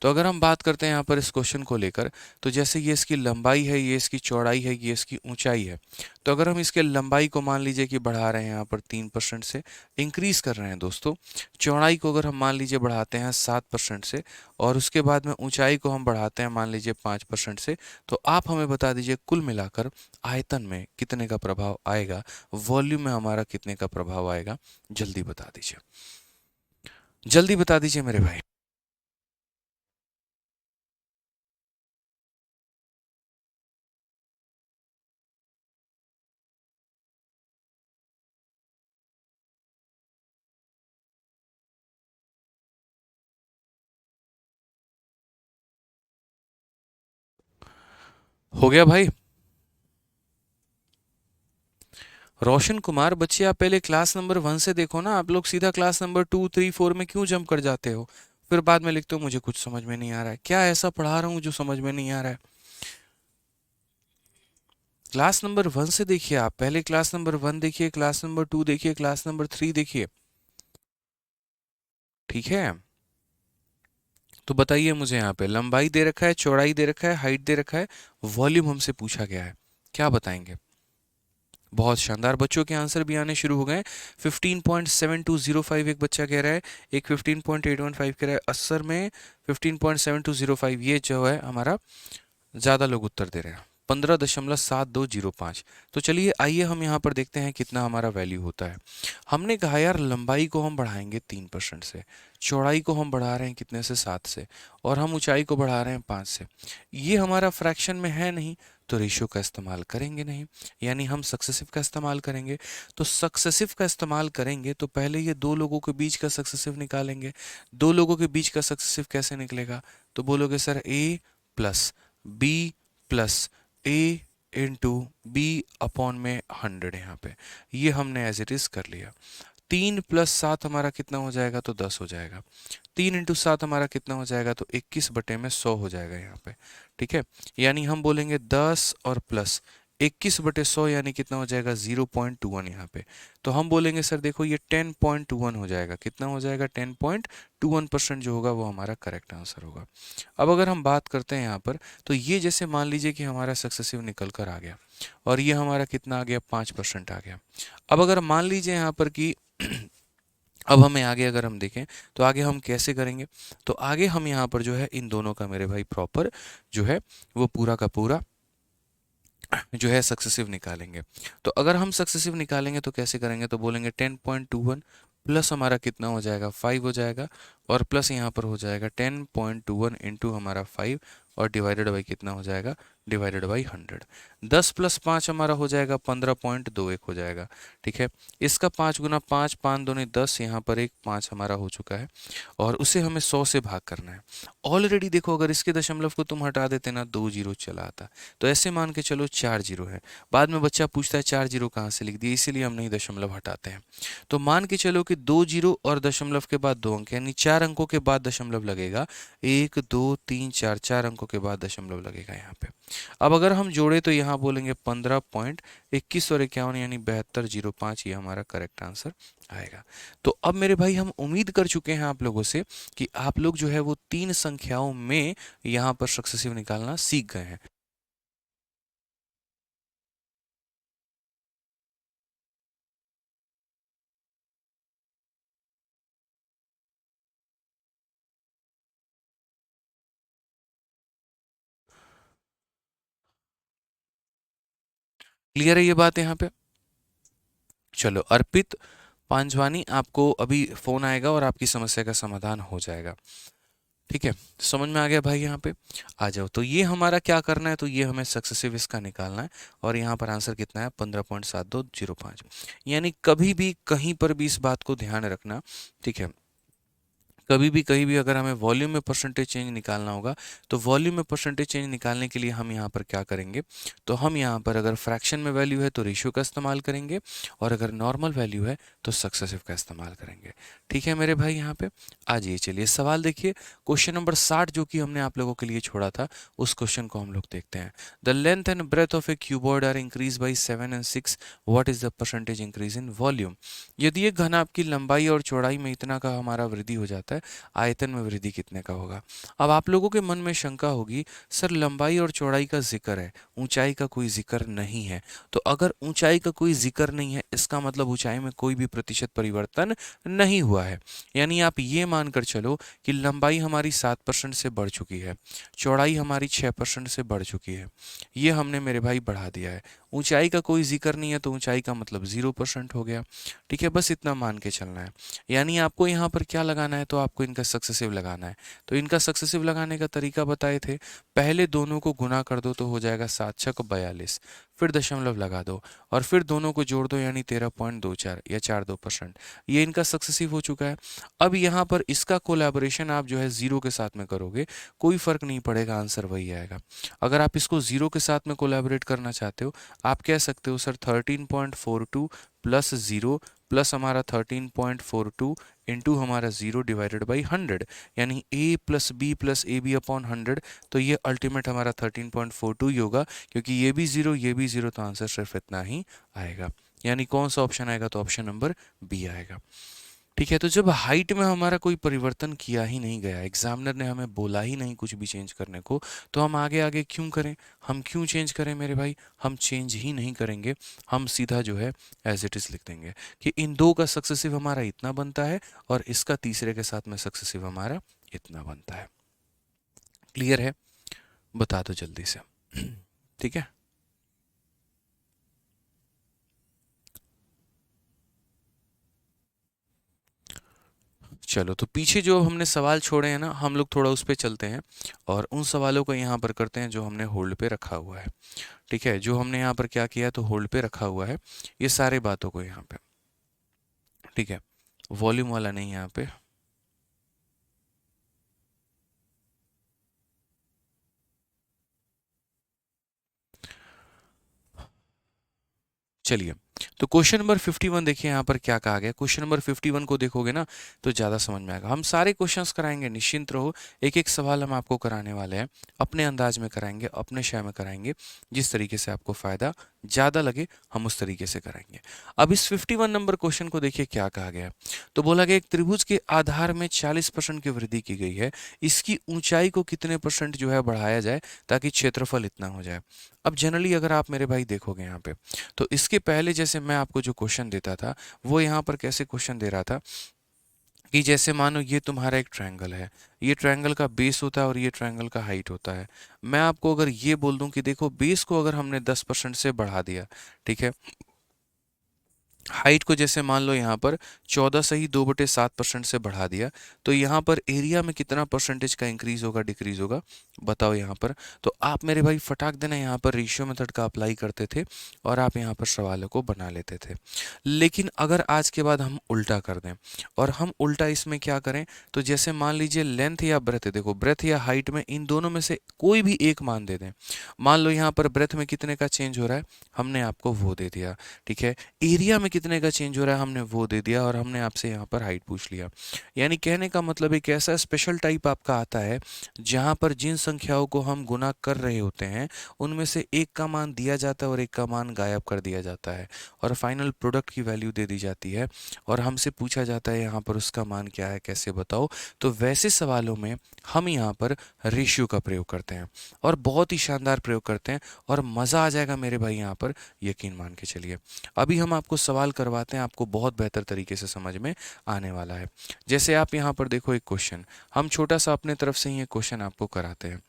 तो अगर हम बात करते हैं यहाँ पर इस क्वेश्चन को लेकर, तो जैसे ये इसकी लंबाई है, ये इसकी चौड़ाई है, ये इसकी ऊंचाई है, तो अगर हम इसके लंबाई को मान लीजिए कि बढ़ा रहे हैं यहाँ पर 3% से, इंक्रीज कर रहे हैं दोस्तों, चौड़ाई को अगर हम मान लीजिए बढ़ाते हैं 7% से, और उसके बाद में ऊंचाई को हम बढ़ाते हैं मान लीजिए 5% से, तो आप हमें बता दीजिए कुल मिलाकर आयतन में कितने का प्रभाव आएगा, वॉल्यूम में हमारा कितने का प्रभाव आएगा, जल्दी बता दीजिए, जल्दी बता दीजिए मेरे भाई। हो गया भाई। रोशन कुमार, बच्चे आप पहले क्लास नंबर 1 से देखो ना, आप लोग सीधा क्लास नंबर 2, 3, 4 में क्यों जंप कर जाते हो, फिर बाद में लिखते हो मुझे कुछ समझ में नहीं आ रहा है। क्या ऐसा पढ़ा रहा हूँ जो समझ में नहीं आ रहा है? क्लास नंबर 1 से देखिए, आप पहले क्लास नंबर 1 देखिए, क्लास नंबर 2 देखिए, क्लास नंबर 3 देखिए। ठीक है, तो बताइए मुझे, यहाँ पे लंबाई दे रखा है, चौड़ाई दे रखा है, हाइट दे रखा है, वॉल्यूम हमसे पूछा गया है, क्या बताएंगे? बहुत शानदार, बच्चों के आंसर भी आने शुरू हो गए। 15.7205 एक बच्चा कह रहा है, एक 15.815 कह रहा है, असर में 15.7205 ये जो है हमारा, ज़्यादा लोग उत्तर दे रहे हैं, 15.7205। तो चलिए आइए हम यहाँ पर देखते हैं कितना हमारा वैल्यू होता है। हमने कहा यार लंबाई को हम बढ़ाएंगे 3% से, चौड़ाई को हम बढ़ा रहे हैं कितने से, 7 से, और हम ऊंचाई को बढ़ा रहे हैं 5 से। ये हमारा फ्रैक्शन में है नहीं, तो रेशियो का इस्तेमाल करेंगे नहीं, यानी हम सक्सेसिव का इस्तेमाल करेंगे। तो सक्सेसिव का इस्तेमाल करेंगे तो पहले ये दो लोगों के बीच का सक्सेसिव निकालेंगे। दो लोगों के बीच का सक्सेसिव कैसे निकलेगा, तो बोलोगे सर ए प्लस बी प्लस ए इंटू बी अपॉन में 100, यहाँ पे ये हमने एज इट इज कर लिया। 3 + 7 हमारा कितना हो जाएगा, तो 10 हो जाएगा। 3 × 7 हमारा कितना हो जाएगा, तो 21/100 हो जाएगा यहाँ पे। ठीक है, यानी हम बोलेंगे 10 और प्लस 21/100 यानी कितना हो जाएगा, 0.21 यहाँ पे। तो हम बोलेंगे सर देखो ये 10.21 हो जाएगा, कितना हो जाएगा, 10.21% जो होगा वो हमारा करेक्ट आंसर होगा। अब अगर हम बात करते हैं यहाँ पर, तो ये जैसे मान लीजिए कि हमारा सक्सेसिव निकल कर आ गया, और ये हमारा कितना आ गया, 5% आ गया। अब अगर मान लीजिए यहाँ पर कि अब हमें आगे अगर हम देखें तो आगे हम कैसे करेंगे, तो आगे हम यहाँ पर जो है इन दोनों का मेरे भाई प्रॉपर जो है वो पूरा का पूरा जो है सक्सेसिव निकालेंगे। तो अगर हम सक्सेसिव निकालेंगे तो कैसे करेंगे, तो बोलेंगे 10.21 प्लस हमारा कितना हो जाएगा, 5 हो जाएगा, और प्लस यहाँ पर हो जाएगा 10.21 इंटू हमारा 5, और डिवाइडेड बाई कितना हो जाएगा, डिवाइडेड बाई 100। 10 + 5 हमारा हो जाएगा 15.21 हो जाएगा। ठीक है, इसका 5 × 5, 5 दूनी 10, यहाँ पर एक 5 हमारा हो चुका है, और उसे हमें 100 से भाग करना है। ऑलरेडी देखो अगर इसके दशमलव को तुम हटा देते ना, 2 जीरो चला आता, तो ऐसे मान के चलो 4 जीरो है। बाद में बच्चा पूछता है 4 जीरो कहाँ से लिख दिए, इसीलिए हम नहीं दशमलव हटाते हैं। तो मान के चलो कि 2 जीरो और दशमलव के बाद 2 अंक, यानी 4 अंकों के बाद दशमलव लगेगा, 1 2 3 4, 4 अंकों के बाद दशमलव लगेगा यहाँ पे। अब अगर हम जोड़े तो यहाँ बोलेंगे 15.21 और 51 यानी 7205, ये हमारा करेक्ट आंसर आएगा। तो अब मेरे भाई हम उम्मीद कर चुके हैं आप लोगों से कि आप लोग जो है वो 3 संख्याओं में यहाँ पर सक्सेसिव निकालना सीख गए हैं। क्लियर है ये बात यहाँ पे? चलो अर्पित पांजवानी, आपको अभी फोन आएगा और आपकी समस्या का समाधान हो जाएगा। ठीक है, समझ में आ गया भाई? यहाँ पे आ जाओ। तो ये हमारा क्या करना है, तो ये हमें सक्सेसिव इसका निकालना है और यहाँ पर आंसर कितना है 15.7205। यानी कभी भी कहीं पर भी इस बात को ध्यान रखना, ठीक है, कभी भी कहीं भी अगर हमें वॉल्यूम में परसेंटेज चेंज निकालना होगा तो वॉल्यूम में परसेंटेज चेंज निकालने के लिए हम यहाँ पर क्या करेंगे, तो हम यहाँ पर अगर फ्रैक्शन में वैल्यू है तो रेशियो का इस्तेमाल करेंगे और अगर नॉर्मल वैल्यू है तो सक्सेसिव का इस्तेमाल करेंगे। ठीक है मेरे भाई? यहाँ पे आ जाइए। चलिए सवाल देखिए, क्वेश्चन नंबर 60 जो कि हमने आप लोगों के लिए छोड़ा था, उस क्वेश्चन को हम लोग देखते हैं। The length and breadth of a cuboid are increase by 7 and 6, what is the percentage increase in volume? यदि एक घन आपकी लंबाई और चौड़ाई में इतना का हमारा वृद्धि हो जाता है, आयतन में वृद्धि कितने का होगा? अब आप लोगों के मन में शंका होगी, सर लंबाई और चौड़ाई का जिक्र है, ऊंचाई का कोई जिक्र नहीं है। तो अगर ऊंचाई का कोई जिक्र नहीं है, इसका मतलब ऊंचाई में कोई भी प्रतिशत परिवर्तन नहीं हुआ है। यानी आप ये मानकर चलो कि लंबाई हमारी 7% से बढ़ चुकी है, चौड़ाई हमारी 6% से बढ़ चुकी है। ये हमने मेरे भाई बढ़ा दिया है। ऊंचाई का कोई जिक्र नहीं है तो ऊंचाई का मतलब 0% हो गया। ठीक है, बस इतना मान के चलना है। यानी आपको यहाँ पर क्या लगाना है, तो आपको इनका सक्सेसिव लगाना है। तो इनका सक्सेसिव लगाने का तरीका बताए थे, पहले दोनों को गुना कर दो तो हो जाएगा 7 छक 42, फिर दशमलव लगा दो और फिर दोनों को जोड़ दो यानी 13.24 या 42%। ये इनका सक्सेसिव हो चुका है। अब यहाँ पर इसका कोलैबोरेशन आप जो है जीरो के साथ में करोगे, कोई फर्क नहीं पड़ेगा, आंसर वही आएगा। अगर आप इसको जीरो के साथ में कोलैबोरेट करना चाहते हो, आप कह सकते हो सर 13.42 प्लस जीरो प्लस हमारा 13.42 इंटू हमारा 0 डिवाइडेड बाई 100, यानी a plus B plus A B upon 100। तो ये अल्टीमेट हमारा 13.42 ही होगा, क्योंकि ये भी जीरो ये भी जीरो, तो आंसर सिर्फ इतना ही आएगा। यानी कौन सा ऑप्शन आएगा, तो ऑप्शन नंबर बी आएगा। ठीक है, तो जब हाइट में हमारा कोई परिवर्तन किया ही नहीं गया, एग्जामिनर ने हमें बोला ही नहीं कुछ भी चेंज करने को, तो हम आगे आगे क्यों करें, हम क्यों चेंज करें मेरे भाई? हम चेंज ही नहीं करेंगे, हम सीधा जो है एज इट इज लिख देंगे कि इन दो का सक्सेसिव हमारा इतना बनता है और इसका तीसरे के साथ में सक्सेसिव हमारा इतना बनता है। क्लियर है? बता दो जल्दी से। ठीक है, चलो तो पीछे जो हमने सवाल छोड़े हैं ना, हम लोग थोड़ा उस पे चलते हैं और उन सवालों को यहाँ पर करते हैं जो हमने होल्ड पे रखा हुआ है। ठीक है, जो हमने यहाँ पर क्या किया, तो होल्ड पे रखा हुआ है ये सारे बातों को यहाँ पे। ठीक है, वॉल्यूम वाला नहीं यहाँ पे। चलिए, तो क्वेश्चन नंबर 51 देखिए यहाँ पर क्या कहा गया। क्वेश्चन नंबर 51 को देखोगे ना तो ज़्यादा समझ में आएगा। हम सारे क्वेश्चंस कराएंगे, निश्चिंत रहो। एक एक सवाल हम आपको कराने वाले हैं, अपने अंदाज में कराएंगे, अपने शय में कराएंगे, जिस तरीके से आपको फ़ायदा ज़्यादा लगे हम उस तरीके से कराएंगे। अब इस 51 नंबर क्वेश्चन को देखिए क्या कहा गया। तो बोला गया एक त्रिभुज के आधार में 40% की वृद्धि की गई है, इसकी ऊंचाई को कितने परसेंट जो है बढ़ाया जाए ताकि क्षेत्रफल इतना हो जाए। अब जनरली अगर आप मेरे भाई देखोगे यहाँ पे, तो इसके पहले जैसे मैं आपको जो क्वेश्चन देता था, वो यहाँ पर कैसे क्वेश्चन दे रहा था कि जैसे मानो ये तुम्हारा एक ट्रायंगल है, ये ट्रायंगल का बेस होता है और ये ट्रायंगल का हाइट होता है। मैं आपको अगर ये बोल दूं कि देखो बेस को अगर हमने 10% से बढ़ा दिया, ठीक है, हाइट को जैसे मान लो यहाँ पर 14 से ही 2/7% से बढ़ा दिया, तो यहाँ पर एरिया में कितना परसेंटेज का इंक्रीज होगा डिक्रीज होगा, बताओ यहाँ पर। तो आप मेरे भाई फटाक देना यहाँ पर रेशियो मेथड का अप्लाई करते थे और आप यहाँ पर सवालों को बना लेते थे। लेकिन अगर आज के बाद हम उल्टा कर दें और हम उल्टा इसमें क्या करें, तो जैसे मान लीजिए लेंथ या ब्रेथ, देखो ब्रेथ या हाइट में इन दोनों में से कोई भी एक मान दे दें। मान लो यहाँ पर ब्रेथ में कितने का चेंज हो रहा है, हमने आपको वो दे दिया। ठीक है, एरिया में कितने का चेंज हो रहा है, हमने वो दे दिया और हमने आपसे यहाँ पर हाइट पूछ लिया। यानी कहने का मतलब एक ऐसा स्पेशल टाइप आपका आता है जहाँ पर जिन संख्याओं को हम गुना कर रहे होते हैं उनमें से एक का मान दिया जाता है और एक का मान गायब कर दिया जाता है और फाइनल प्रोडक्ट की वैल्यू दे दी जाती है और हमसे पूछा जाता है यहाँ पर उसका मान क्या है, कैसे बताओ। तो वैसे सवालों में हम यहाँ पर रेशियो का प्रयोग करते हैं और बहुत ही शानदार प्रयोग करते हैं और मज़ा आ जाएगा मेरे भाई यहाँ पर, यकीन मान के चलिए। अभी हम आपको सवाल करवाते हैं, आपको बहुत बेहतर तरीके से समझ में आने वाला है। जैसे आप यहाँ पर देखो एक क्वेश्चन, हम छोटा सा अपने तरफ से ही एक क्वेश्चन आपको कराते हैं।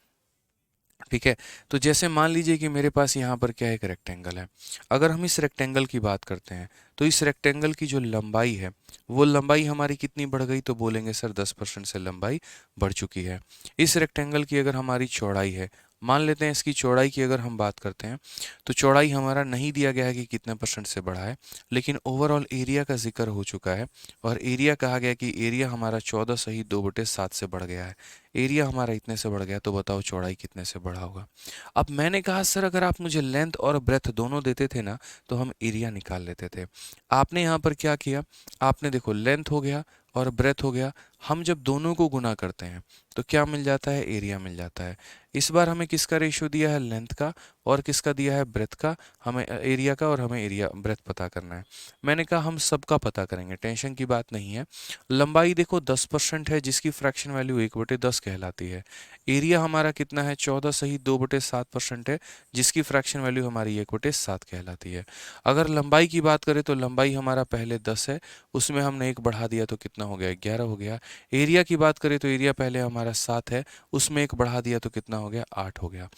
ठीक है। तो जैसे मान लीजिए कि मेरे पास यहाँ पर क्या है, एक रेक्टेंगल है। अगर हम इस रेक्टेंगल की बात करते हैं तो इस रेक्टेंगल की जो लंबाई है वो लंबाई हमारी कितनी बढ़ गई, तो बोलेंगे सर 10% से लंबाई बढ़ चुकी है। इस रेक्टेंगल की अगर हमारी चौड़ाई है, मान लेते हैं इसकी चौड़ाई की अगर हम बात करते हैं तो चौड़ाई हमारा नहीं दिया गया है कि कितने परसेंट से बढ़ा है, लेकिन ओवरऑल एरिया का जिक्र हो चुका है और एरिया कहा गया कि एरिया हमारा 14 सही 2/7 से बढ़ गया है। एरिया हमारा इतने से बढ़ गया, तो बताओ चौड़ाई कितने से बढ़ा होगा। अब मैंने कहा सर अगर आप मुझे लेंथ और ब्रेथ दोनों देते थे ना तो हम एरिया निकाल लेते थे। आपने यहाँ पर क्या किया, आपने देखो लेंथ हो गया और ब्रेथ हो गया, हम जब दोनों को गुना करते हैं तो क्या मिल जाता है, एरिया मिल जाता है। इस बार हमें किसका रेशियो दिया है, लेंथ का, और किसका दिया है, ब्रेथ का, हमें एरिया का, और हमें एरिया ब्रेथ पता करना है। मैंने कहा हम सबका पता करेंगे, टेंशन की बात नहीं है। लंबाई देखो 10% है जिसकी फ्रैक्शन वैल्यू 1/10 कहलाती है। एरिया हमारा कितना है, 14 सही 2/7% है जिसकी फ्रैक्शन वैल्यू हमारी 1/7 कहलाती है। अगर लंबाई की बात करें तो लंबाई हमारा पहले 10 है, उसमें हमने एक बढ़ा दिया तो कितना हो गया, 11 हो गया। एरिया की बात करें तो एरिया पहले हमारा 7 है, उसमें एक बढ़ा दिया तो कितना हो गया, 8 हो गया।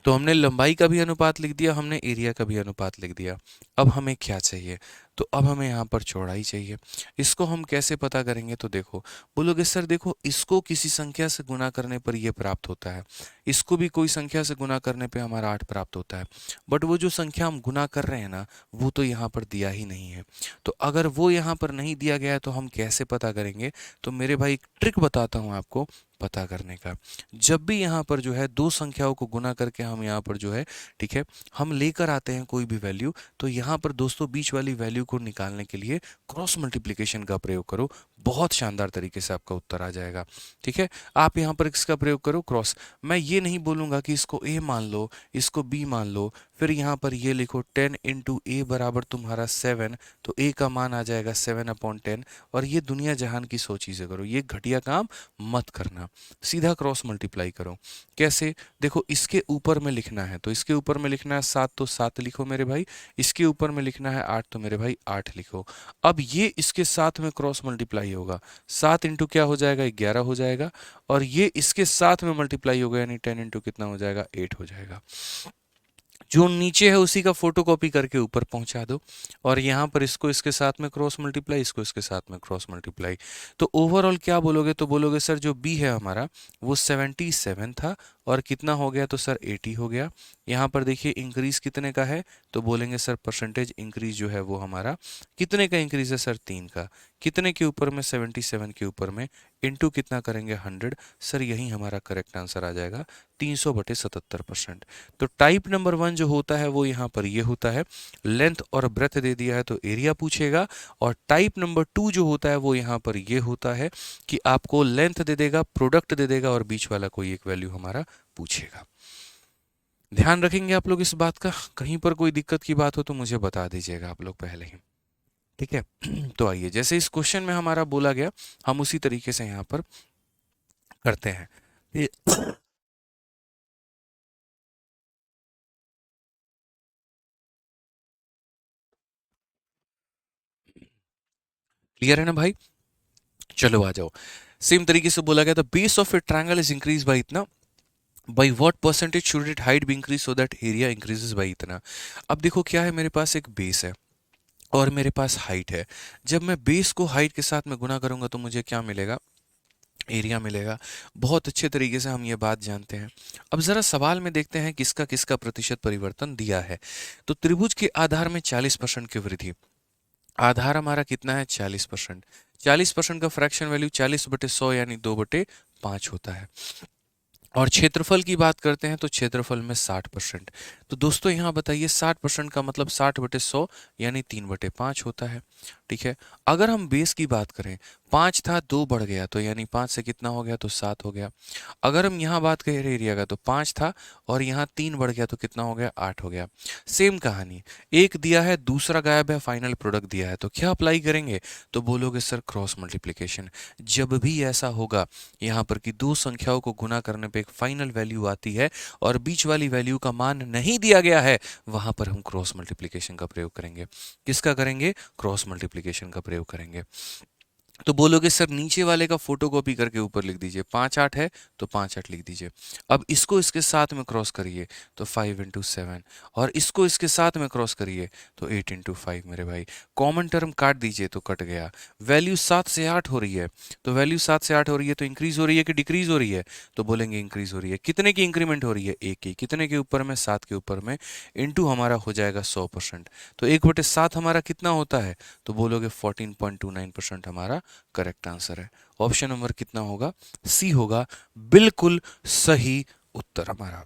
तो हमने लंबाई का भी अनुपात लिख दिया, हमने एरिया का भी अनुपात लिख दिया। अब हमें क्या चाहिए, तो अब हमें यहाँ पर चौड़ाई चाहिए। इसको हम कैसे पता करेंगे, तो देखो बोलोगे सर देखो इसको किसी संख्या से गुना करने पर ये प्राप्त होता है, इसको भी कोई संख्या से गुना करने पे हमारा 8 प्राप्त होता है, बट वो जो संख्या हम गुना कर रहे हैं ना वो तो यहाँ पर दिया ही नहीं है। तो अगर वो यहाँ पर नहीं दिया गया है तो हम कैसे पता करेंगे, तो मेरे भाई एक ट्रिक बताता हूँ आपको पता करने का। जब भी यहाँ पर जो है दो संख्याओं को गुना करके हम यहाँ पर जो है, ठीक है, हम लेकर आते हैं कोई भी वैल्यू, तो यहाँ पर दोस्तों बीच वाली वैल्यू को निकालने के लिए क्रॉस मल्टीप्लिकेशन का प्रयोग करो, बहुत शानदार तरीके से आपका उत्तर आ जाएगा। ठीक है, आप यहाँ पर इसका प्रयोग करो क्रॉस। मैं ये नहीं बोलूंगा कि इसको ए मान लो, इसको बी मान लो, फिर यहाँ पर ये लिखो 10 इंटू ए बराबर तुम्हारा 7, तो ए का मान आ जाएगा 7/10, और ये दुनिया जहान की 100 चीज़ें करो, ये घटिया काम मत करना। सीधा क्रॉस मल्टीप्लाई करो। कैसे, देखो इसके ऊपर में लिखना है तो इसके ऊपर में लिखना है 7 तो 7 लिखो मेरे भाई, इसके ऊपर में लिखना है 8 तो मेरे भाई 8 लिखो। अब ये इसके साथ में क्रॉस मल्टीप्लाई होगा, 7 इंटू क्या हो जाएगा, 11 हो जाएगा, और ये इसके साथ में मल्टीप्लाई होगा यानी 10 इंटू कितना हो जाएगा, 8 हो जाएगा। जो नीचे है उसी का फोटोकॉपी करके ऊपर पहुंचा दो, और यहाँ पर इसको इसके साथ में क्रॉस मल्टीप्लाई, इसको इसके साथ में क्रॉस मल्टीप्लाई। तो ओवरऑल क्या बोलोगे, तो बोलोगे सर जो बी है हमारा वो 77 था और कितना हो गया, तो सर 80 हो गया। यहाँ पर देखिए इंक्रीज कितने का है, तो बोलेंगे सर परसेंटेज इंक्रीज जो है वो हमारा कितने का इंक्रीज है, सर 3 का। कितने के ऊपर में, 77 के ऊपर में, इंटू कितना करेंगे 100, सर यही हमारा करेक्ट आंसर आ जाएगा 300/77%। तो टाइप नंबर 1 जो होता है वो यहाँ पर ये होता है, लेंथ और ब्रेथ दे दिया है तो एरिया पूछेगा, और टाइप नंबर 2 जो होता है वो यहाँ पर ये होता है कि आपको लेंथ दे देगा, प्रोडक्ट दे देगा, और बीच वाला कोई एक वैल्यू हमारा पूछेगा। ध्यान रखेंगे आप लोग इस बात का, कहीं पर कोई दिक्कत की बात हो तो मुझे बता दीजिएगा आप लोग पहले ही। ठीक है तो आइए जैसे इस क्वेश्चन में हमारा बोला गया हम उसी तरीके से यहाँ पर करते हैं। क्लियर है ना भाई, चलो आ जाओ। सेम तरीके से बोला गया, the base of a triangle is increase by इतना, by what percentage should it height be increase so that area increases by इतना। अब देखो क्या है, मेरे पास एक बेस है और मेरे पास हाइट है। जब मैं बेस को हाइट के साथ में गुना करूंगा तो मुझे क्या मिलेगा, एरिया मिलेगा। बहुत अच्छे तरीके से हम ये बात जानते हैं। अब जरा सवाल में देखते हैं किसका किसका प्रतिशत परिवर्तन दिया है। तो त्रिभुज के आधार में 40% की वृद्धि, आधार हमारा कितना है 40%, 40% का फ्रैक्शन वैल्यू 40/100 यानी 2/5 होता है। और क्षेत्रफल की बात करते हैं तो क्षेत्रफल में 60%। तो दोस्तों यहाँ बताइए 60% का मतलब 60/100 यानी 3/5 होता है। ठीक है, अगर हम बेस की बात करें, 5 था 2 बढ़ गया तो यानी 5 से कितना हो गया, तो 7 हो गया। अगर हम यहाँ बात करें एरिया का तो 5 था और यहाँ 3 बढ़ गया तो कितना हो गया, 8 हो गया। सेम कहानी, एक दिया है दूसरा गायब है, फाइनल प्रोडक्ट दिया है, तो क्या अप्लाई करेंगे, तो बोलोगे सर क्रॉस मल्टीप्लिकेशन। जब भी ऐसा होगा यहाँ पर कि दो संख्याओं को गुना करने पे एक फाइनल वैल्यू आती है और बीच वाली वैल्यू का मान नहीं दिया गया है, वहां पर हम क्रॉस मल्टीप्लिकेशन का प्रयोग करेंगे। किसका करेंगे, क्रॉस मल्टीप्लिकेशन का प्रयोग करेंगे। तो बोलोगे सर नीचे वाले का फोटोकॉपी करके ऊपर लिख दीजिए, 5 8 है तो 5 8 लिख दीजिए। अब इसको इसके साथ में क्रॉस करिए तो 5 × 7, और इसको इसके साथ में क्रॉस करिए तो 8 × 5 मेरे भाई। कॉमन टर्म काट दीजिए तो कट गया। वैल्यू 7 से 8 हो रही है, तो वैल्यू 7 से 8 हो रही है तो इंक्रीज हो रही है कि डिक्रीज हो रही है, तो बोलेंगे इंक्रीज हो रही है। कितने की इंक्रीमेंट हो रही है? 1 की। कितने के ऊपर में? 7 के ऊपर में। इंटू हमारा हो जाएगा 100%। तो 1/7 हमारा कितना होता है? तो बोलोगे 14.29% हमारा करेक्ट आंसर है। ऑप्शन नंबर कितना होगा? सी होगा बिल्कुल सही उत्तर हमारा।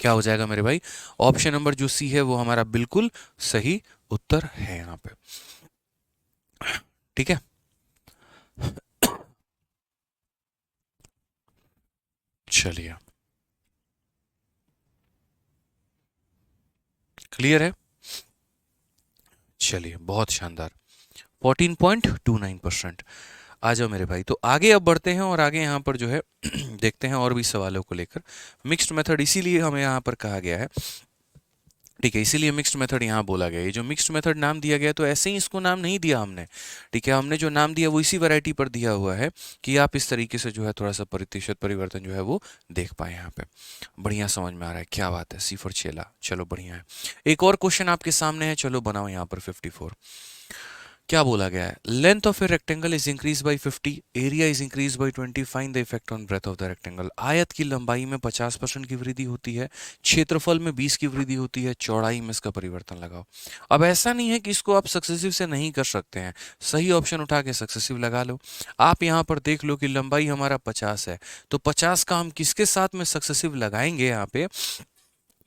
क्या हो जाएगा मेरे भाई? ऑप्शन नंबर जो सी है वो हमारा बिल्कुल सही उत्तर है यहाँ पे। ठीक है, चलिए, क्लियर है? चलिए, बहुत शानदार। 14.29%। आ जाओ मेरे भाई, तो आगे अब बढ़ते हैं और आगे यहाँ पर जो है देखते हैं और भी सवालों को लेकर। मिक्स्ड मेथड इसीलिए हमें यहाँ पर कहा गया है, ठीक है, इसीलिए मिक्स्ड मेथड यहाँ बोला गया है। ये जो मिक्स्ड मेथड नाम दिया गया तो ऐसे ही इसको नाम नहीं दिया हमने, ठीक है, हमने जो नाम दिया वो इसी वैरायटी पर दिया हुआ है कि आप इस तरीके से जो है थोड़ा सा प्रतिशत परिवर्तन जो है वो देख पाए यहाँ पे। बढ़िया समझ में आ रहा है, क्या बात है, सी फॉर चेला, चलो बढ़िया है। एक और क्वेश्चन आपके सामने है, चलो बनाओ यहाँ पर 54। क्या बोला गया है? Length of a rectangle is increase by 50, area is increase by 20, find the effect on breadth of the rectangle. आयत की लंबाई में 50% की वृद्धि होती है, क्षेत्रफल में 20 की वृद्धि होती है, चौड़ाई में इसका परिवर्तन लगाओ। अब ऐसा नहीं है कि इसको आप सक्सेसिव से नहीं कर सकते हैं, सही ऑप्शन उठा के सक्सेसिव लगा लो। आप यहाँ पर देख लो कि लंबाई हमारा 50 है, तो 50 का हम किसके साथ में सक्सेसिव लगाएंगे यहाँ पे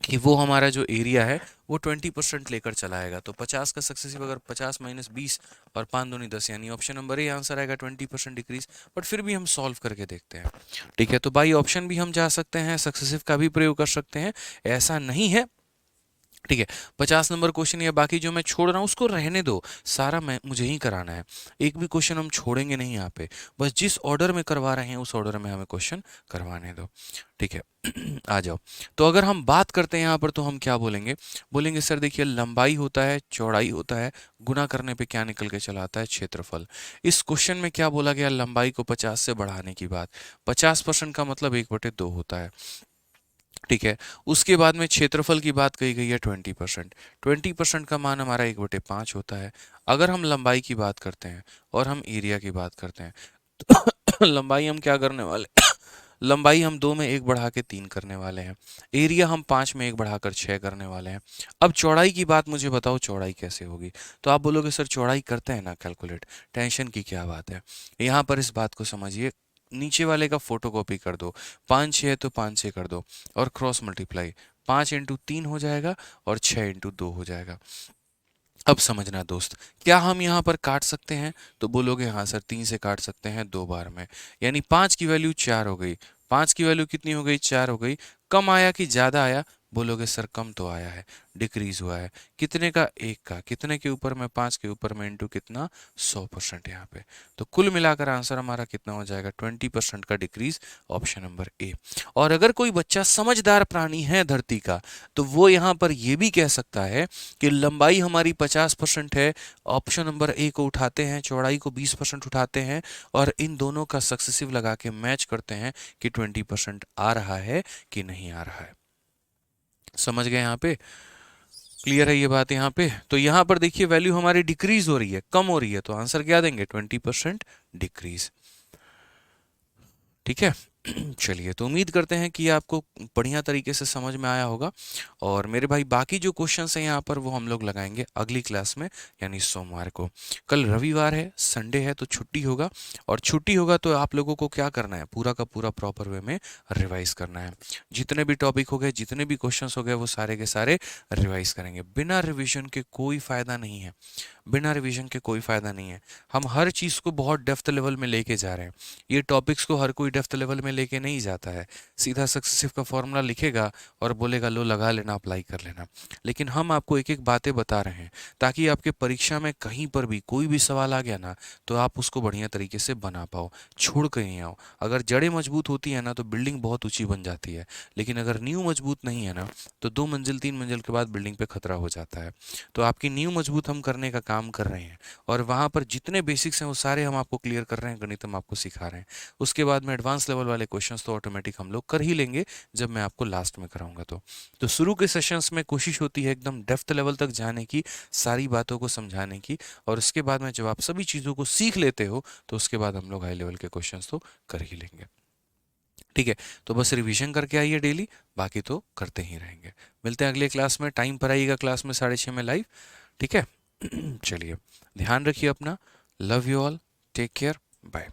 कि वो हमारा जो एरिया है वो 20% लेकर चला आएगा। तो 50 का सक्सेसिव अगर 50 - 20 और 5 दूनी 10, यानी ऑप्शन नंबर ए आंसर आएगा 20% डिक्रीज। बट फिर भी हम सॉल्व करके देखते हैं, ठीक है। तो बाई ऑप्शन भी हम जा सकते हैं, सक्सेसिव का भी प्रयोग कर सकते हैं, ऐसा नहीं है, ठीक है। 50 नंबर क्वेश्चन या बाकी जो मैं छोड़ रहा हूँ उसको रहने दो, सारा मैं मुझे ही कराना है, एक भी क्वेश्चन हम छोड़ेंगे नहीं यहाँ पे। बस जिस ऑर्डर में करवा रहे हैं उस ऑर्डर में हमें क्वेश्चन करवाने दो, ठीक है। आ जाओ, तो अगर हम बात करते हैं यहाँ पर तो हम क्या बोलेंगे? बोलेंगे सर देखिए, लंबाई होता है, चौड़ाई होता है, गुना करने पे क्या निकल के चला आता है? क्षेत्रफल। इस क्वेश्चन में क्या बोला गया? लंबाई को 50 से बढ़ाने की बात। 50% का मतलब 1/2 होता है, ठीक है। उसके बाद में क्षेत्रफल की बात कही गई है 20%। 20% का मान हमारा 1/5 होता है। अगर हम लंबाई की बात करते हैं और हम एरिया की बात करते हैं तो लंबाई हम क्या करने वाले लंबाई हम 2 में 1 बढ़ा के 3 करने वाले हैं, एरिया हम 5 में 1 बढ़ाकर 6 करने वाले हैं। अब चौड़ाई की बात मुझे बताओ, चौड़ाई कैसे होगी? तो आप बोलोगे सर चौड़ाई करते हैं ना कैलकुलेट, टेंशन की क्या बात है। यहाँ पर इस बात को समझिए, नीचे वाले का फोटोकॉपी कर दो, 5 6 है तो 5 6 कर दो और क्रॉस मल्टीप्लाई, 5 × 3 हो जाएगा और 6 × 2 हो जाएगा। अब समझना दोस्त, क्या हम यहाँ पर काट सकते हैं? तो बोलोगे हाँ सर 3 से काट सकते हैं 2 बार में, यानी 5 की वैल्यू 4 हो गई। 5 की वैल्यू कितनी हो गई? 4 हो गई। कम आया कि ज़्यादा आया? बोलोगे सर कम तो आया है, डिक्रीज हुआ है। कितने का? 1 का। कितने के ऊपर में? 5 के ऊपर में, इंटू कितना? 100% यहाँ पे। तो कुल मिलाकर आंसर हमारा कितना हो जाएगा? 20% का डिक्रीज, ऑप्शन नंबर ए। और अगर कोई बच्चा समझदार प्राणी है धरती का, तो वो यहाँ पर ये भी कह सकता है कि लंबाई हमारी 50% है, ऑप्शन नंबर ए को उठाते हैं, चौड़ाई को 20% उठाते हैं और इन दोनों का सक्सेसिव लगा के मैच करते हैं कि 20% आ रहा है कि नहीं आ रहा है। समझ गए यहाँ पे? क्लियर है ये बात यहाँ पे? तो यहाँ पर देखिए वैल्यू हमारी डिक्रीज हो रही है, कम हो रही है, तो आंसर क्या देंगे? 20% डिक्रीज, ठीक है। चलिए, तो उम्मीद करते हैं कि आपको बढ़िया तरीके से समझ में आया होगा। और मेरे भाई बाकी जो क्वेश्चंस हैं यहाँ पर वो हम लोग लगाएंगे अगली क्लास में, यानी सोमवार को। कल रविवार है, संडे है, तो छुट्टी होगा। और छुट्टी होगा तो आप लोगों को क्या करना है? पूरा का पूरा प्रॉपर वे में रिवाइज करना है। जितने भी टॉपिक हो गए, जितने भी क्वेश्चंस हो गए, वो सारे के सारे रिवाइज करेंगे। बिना रिविजन के कोई फायदा नहीं है, बिना रिवीजन के कोई फ़ायदा नहीं है। हम हर चीज़ को बहुत डेप्थ लेवल में लेके जा रहे हैं, ये टॉपिक्स को हर कोई डेप्थ लेवल में में लेके नहीं जाता है, सीधा सक्सेसिव का फॉर्मूला लिखेगा और बोलेगा लो लगा लेना, अप्लाई कर लेना। लेकिन हम आपको एक एक बातें बता रहे हैं ताकि आपके परीक्षा में कहीं पर भी कोई भी सवाल आ गया ना तो आप उसको बढ़िया तरीके से बना पाओ, छोड़ कर नहीं आओ। अगर जड़ें मजबूत होती है ना तो बिल्डिंग बहुत ऊंची बन जाती है, लेकिन अगर नींव मजबूत नहीं है ना तो 2 मंजिल 3 मंजिल के बाद बिल्डिंग पे खतरा हो जाता है। तो आपकी नींव मजबूत हम करने का काम कर रहे हैं, और वहाँ पर जितने बेसिक्स हैं वो सारे हम आपको क्लियर कर रहे हैं, गणित हम आपको सिखा रहे हैं। उसके बाद में एडवांस लेवल वाले क्वेश्चंस तो ऑटोमेटिक हम लोग कर ही लेंगे जब मैं आपको लास्ट में कराऊंगा। तो शुरू के सेशंस में कोशिश होती है एकदम डेप्थ लेवल तक जाने की, सारी बातों को समझाने की, और उसके बाद में जब आप सभी चीज़ों को सीख लेते हो तो उसके बाद हम लोग हाई लेवल के क्वेश्चंस तो कर ही लेंगे। ठीक है, तो बस रिवीजन करके आइए डेली, बाकी तो करते ही रहेंगे। मिलते हैं अगले क्लास में, टाइम पर आइएगा क्लास में 6:30 में लाइव। ठीक है चलिए, ध्यान रखिए अपना। Love you all, take care, bye.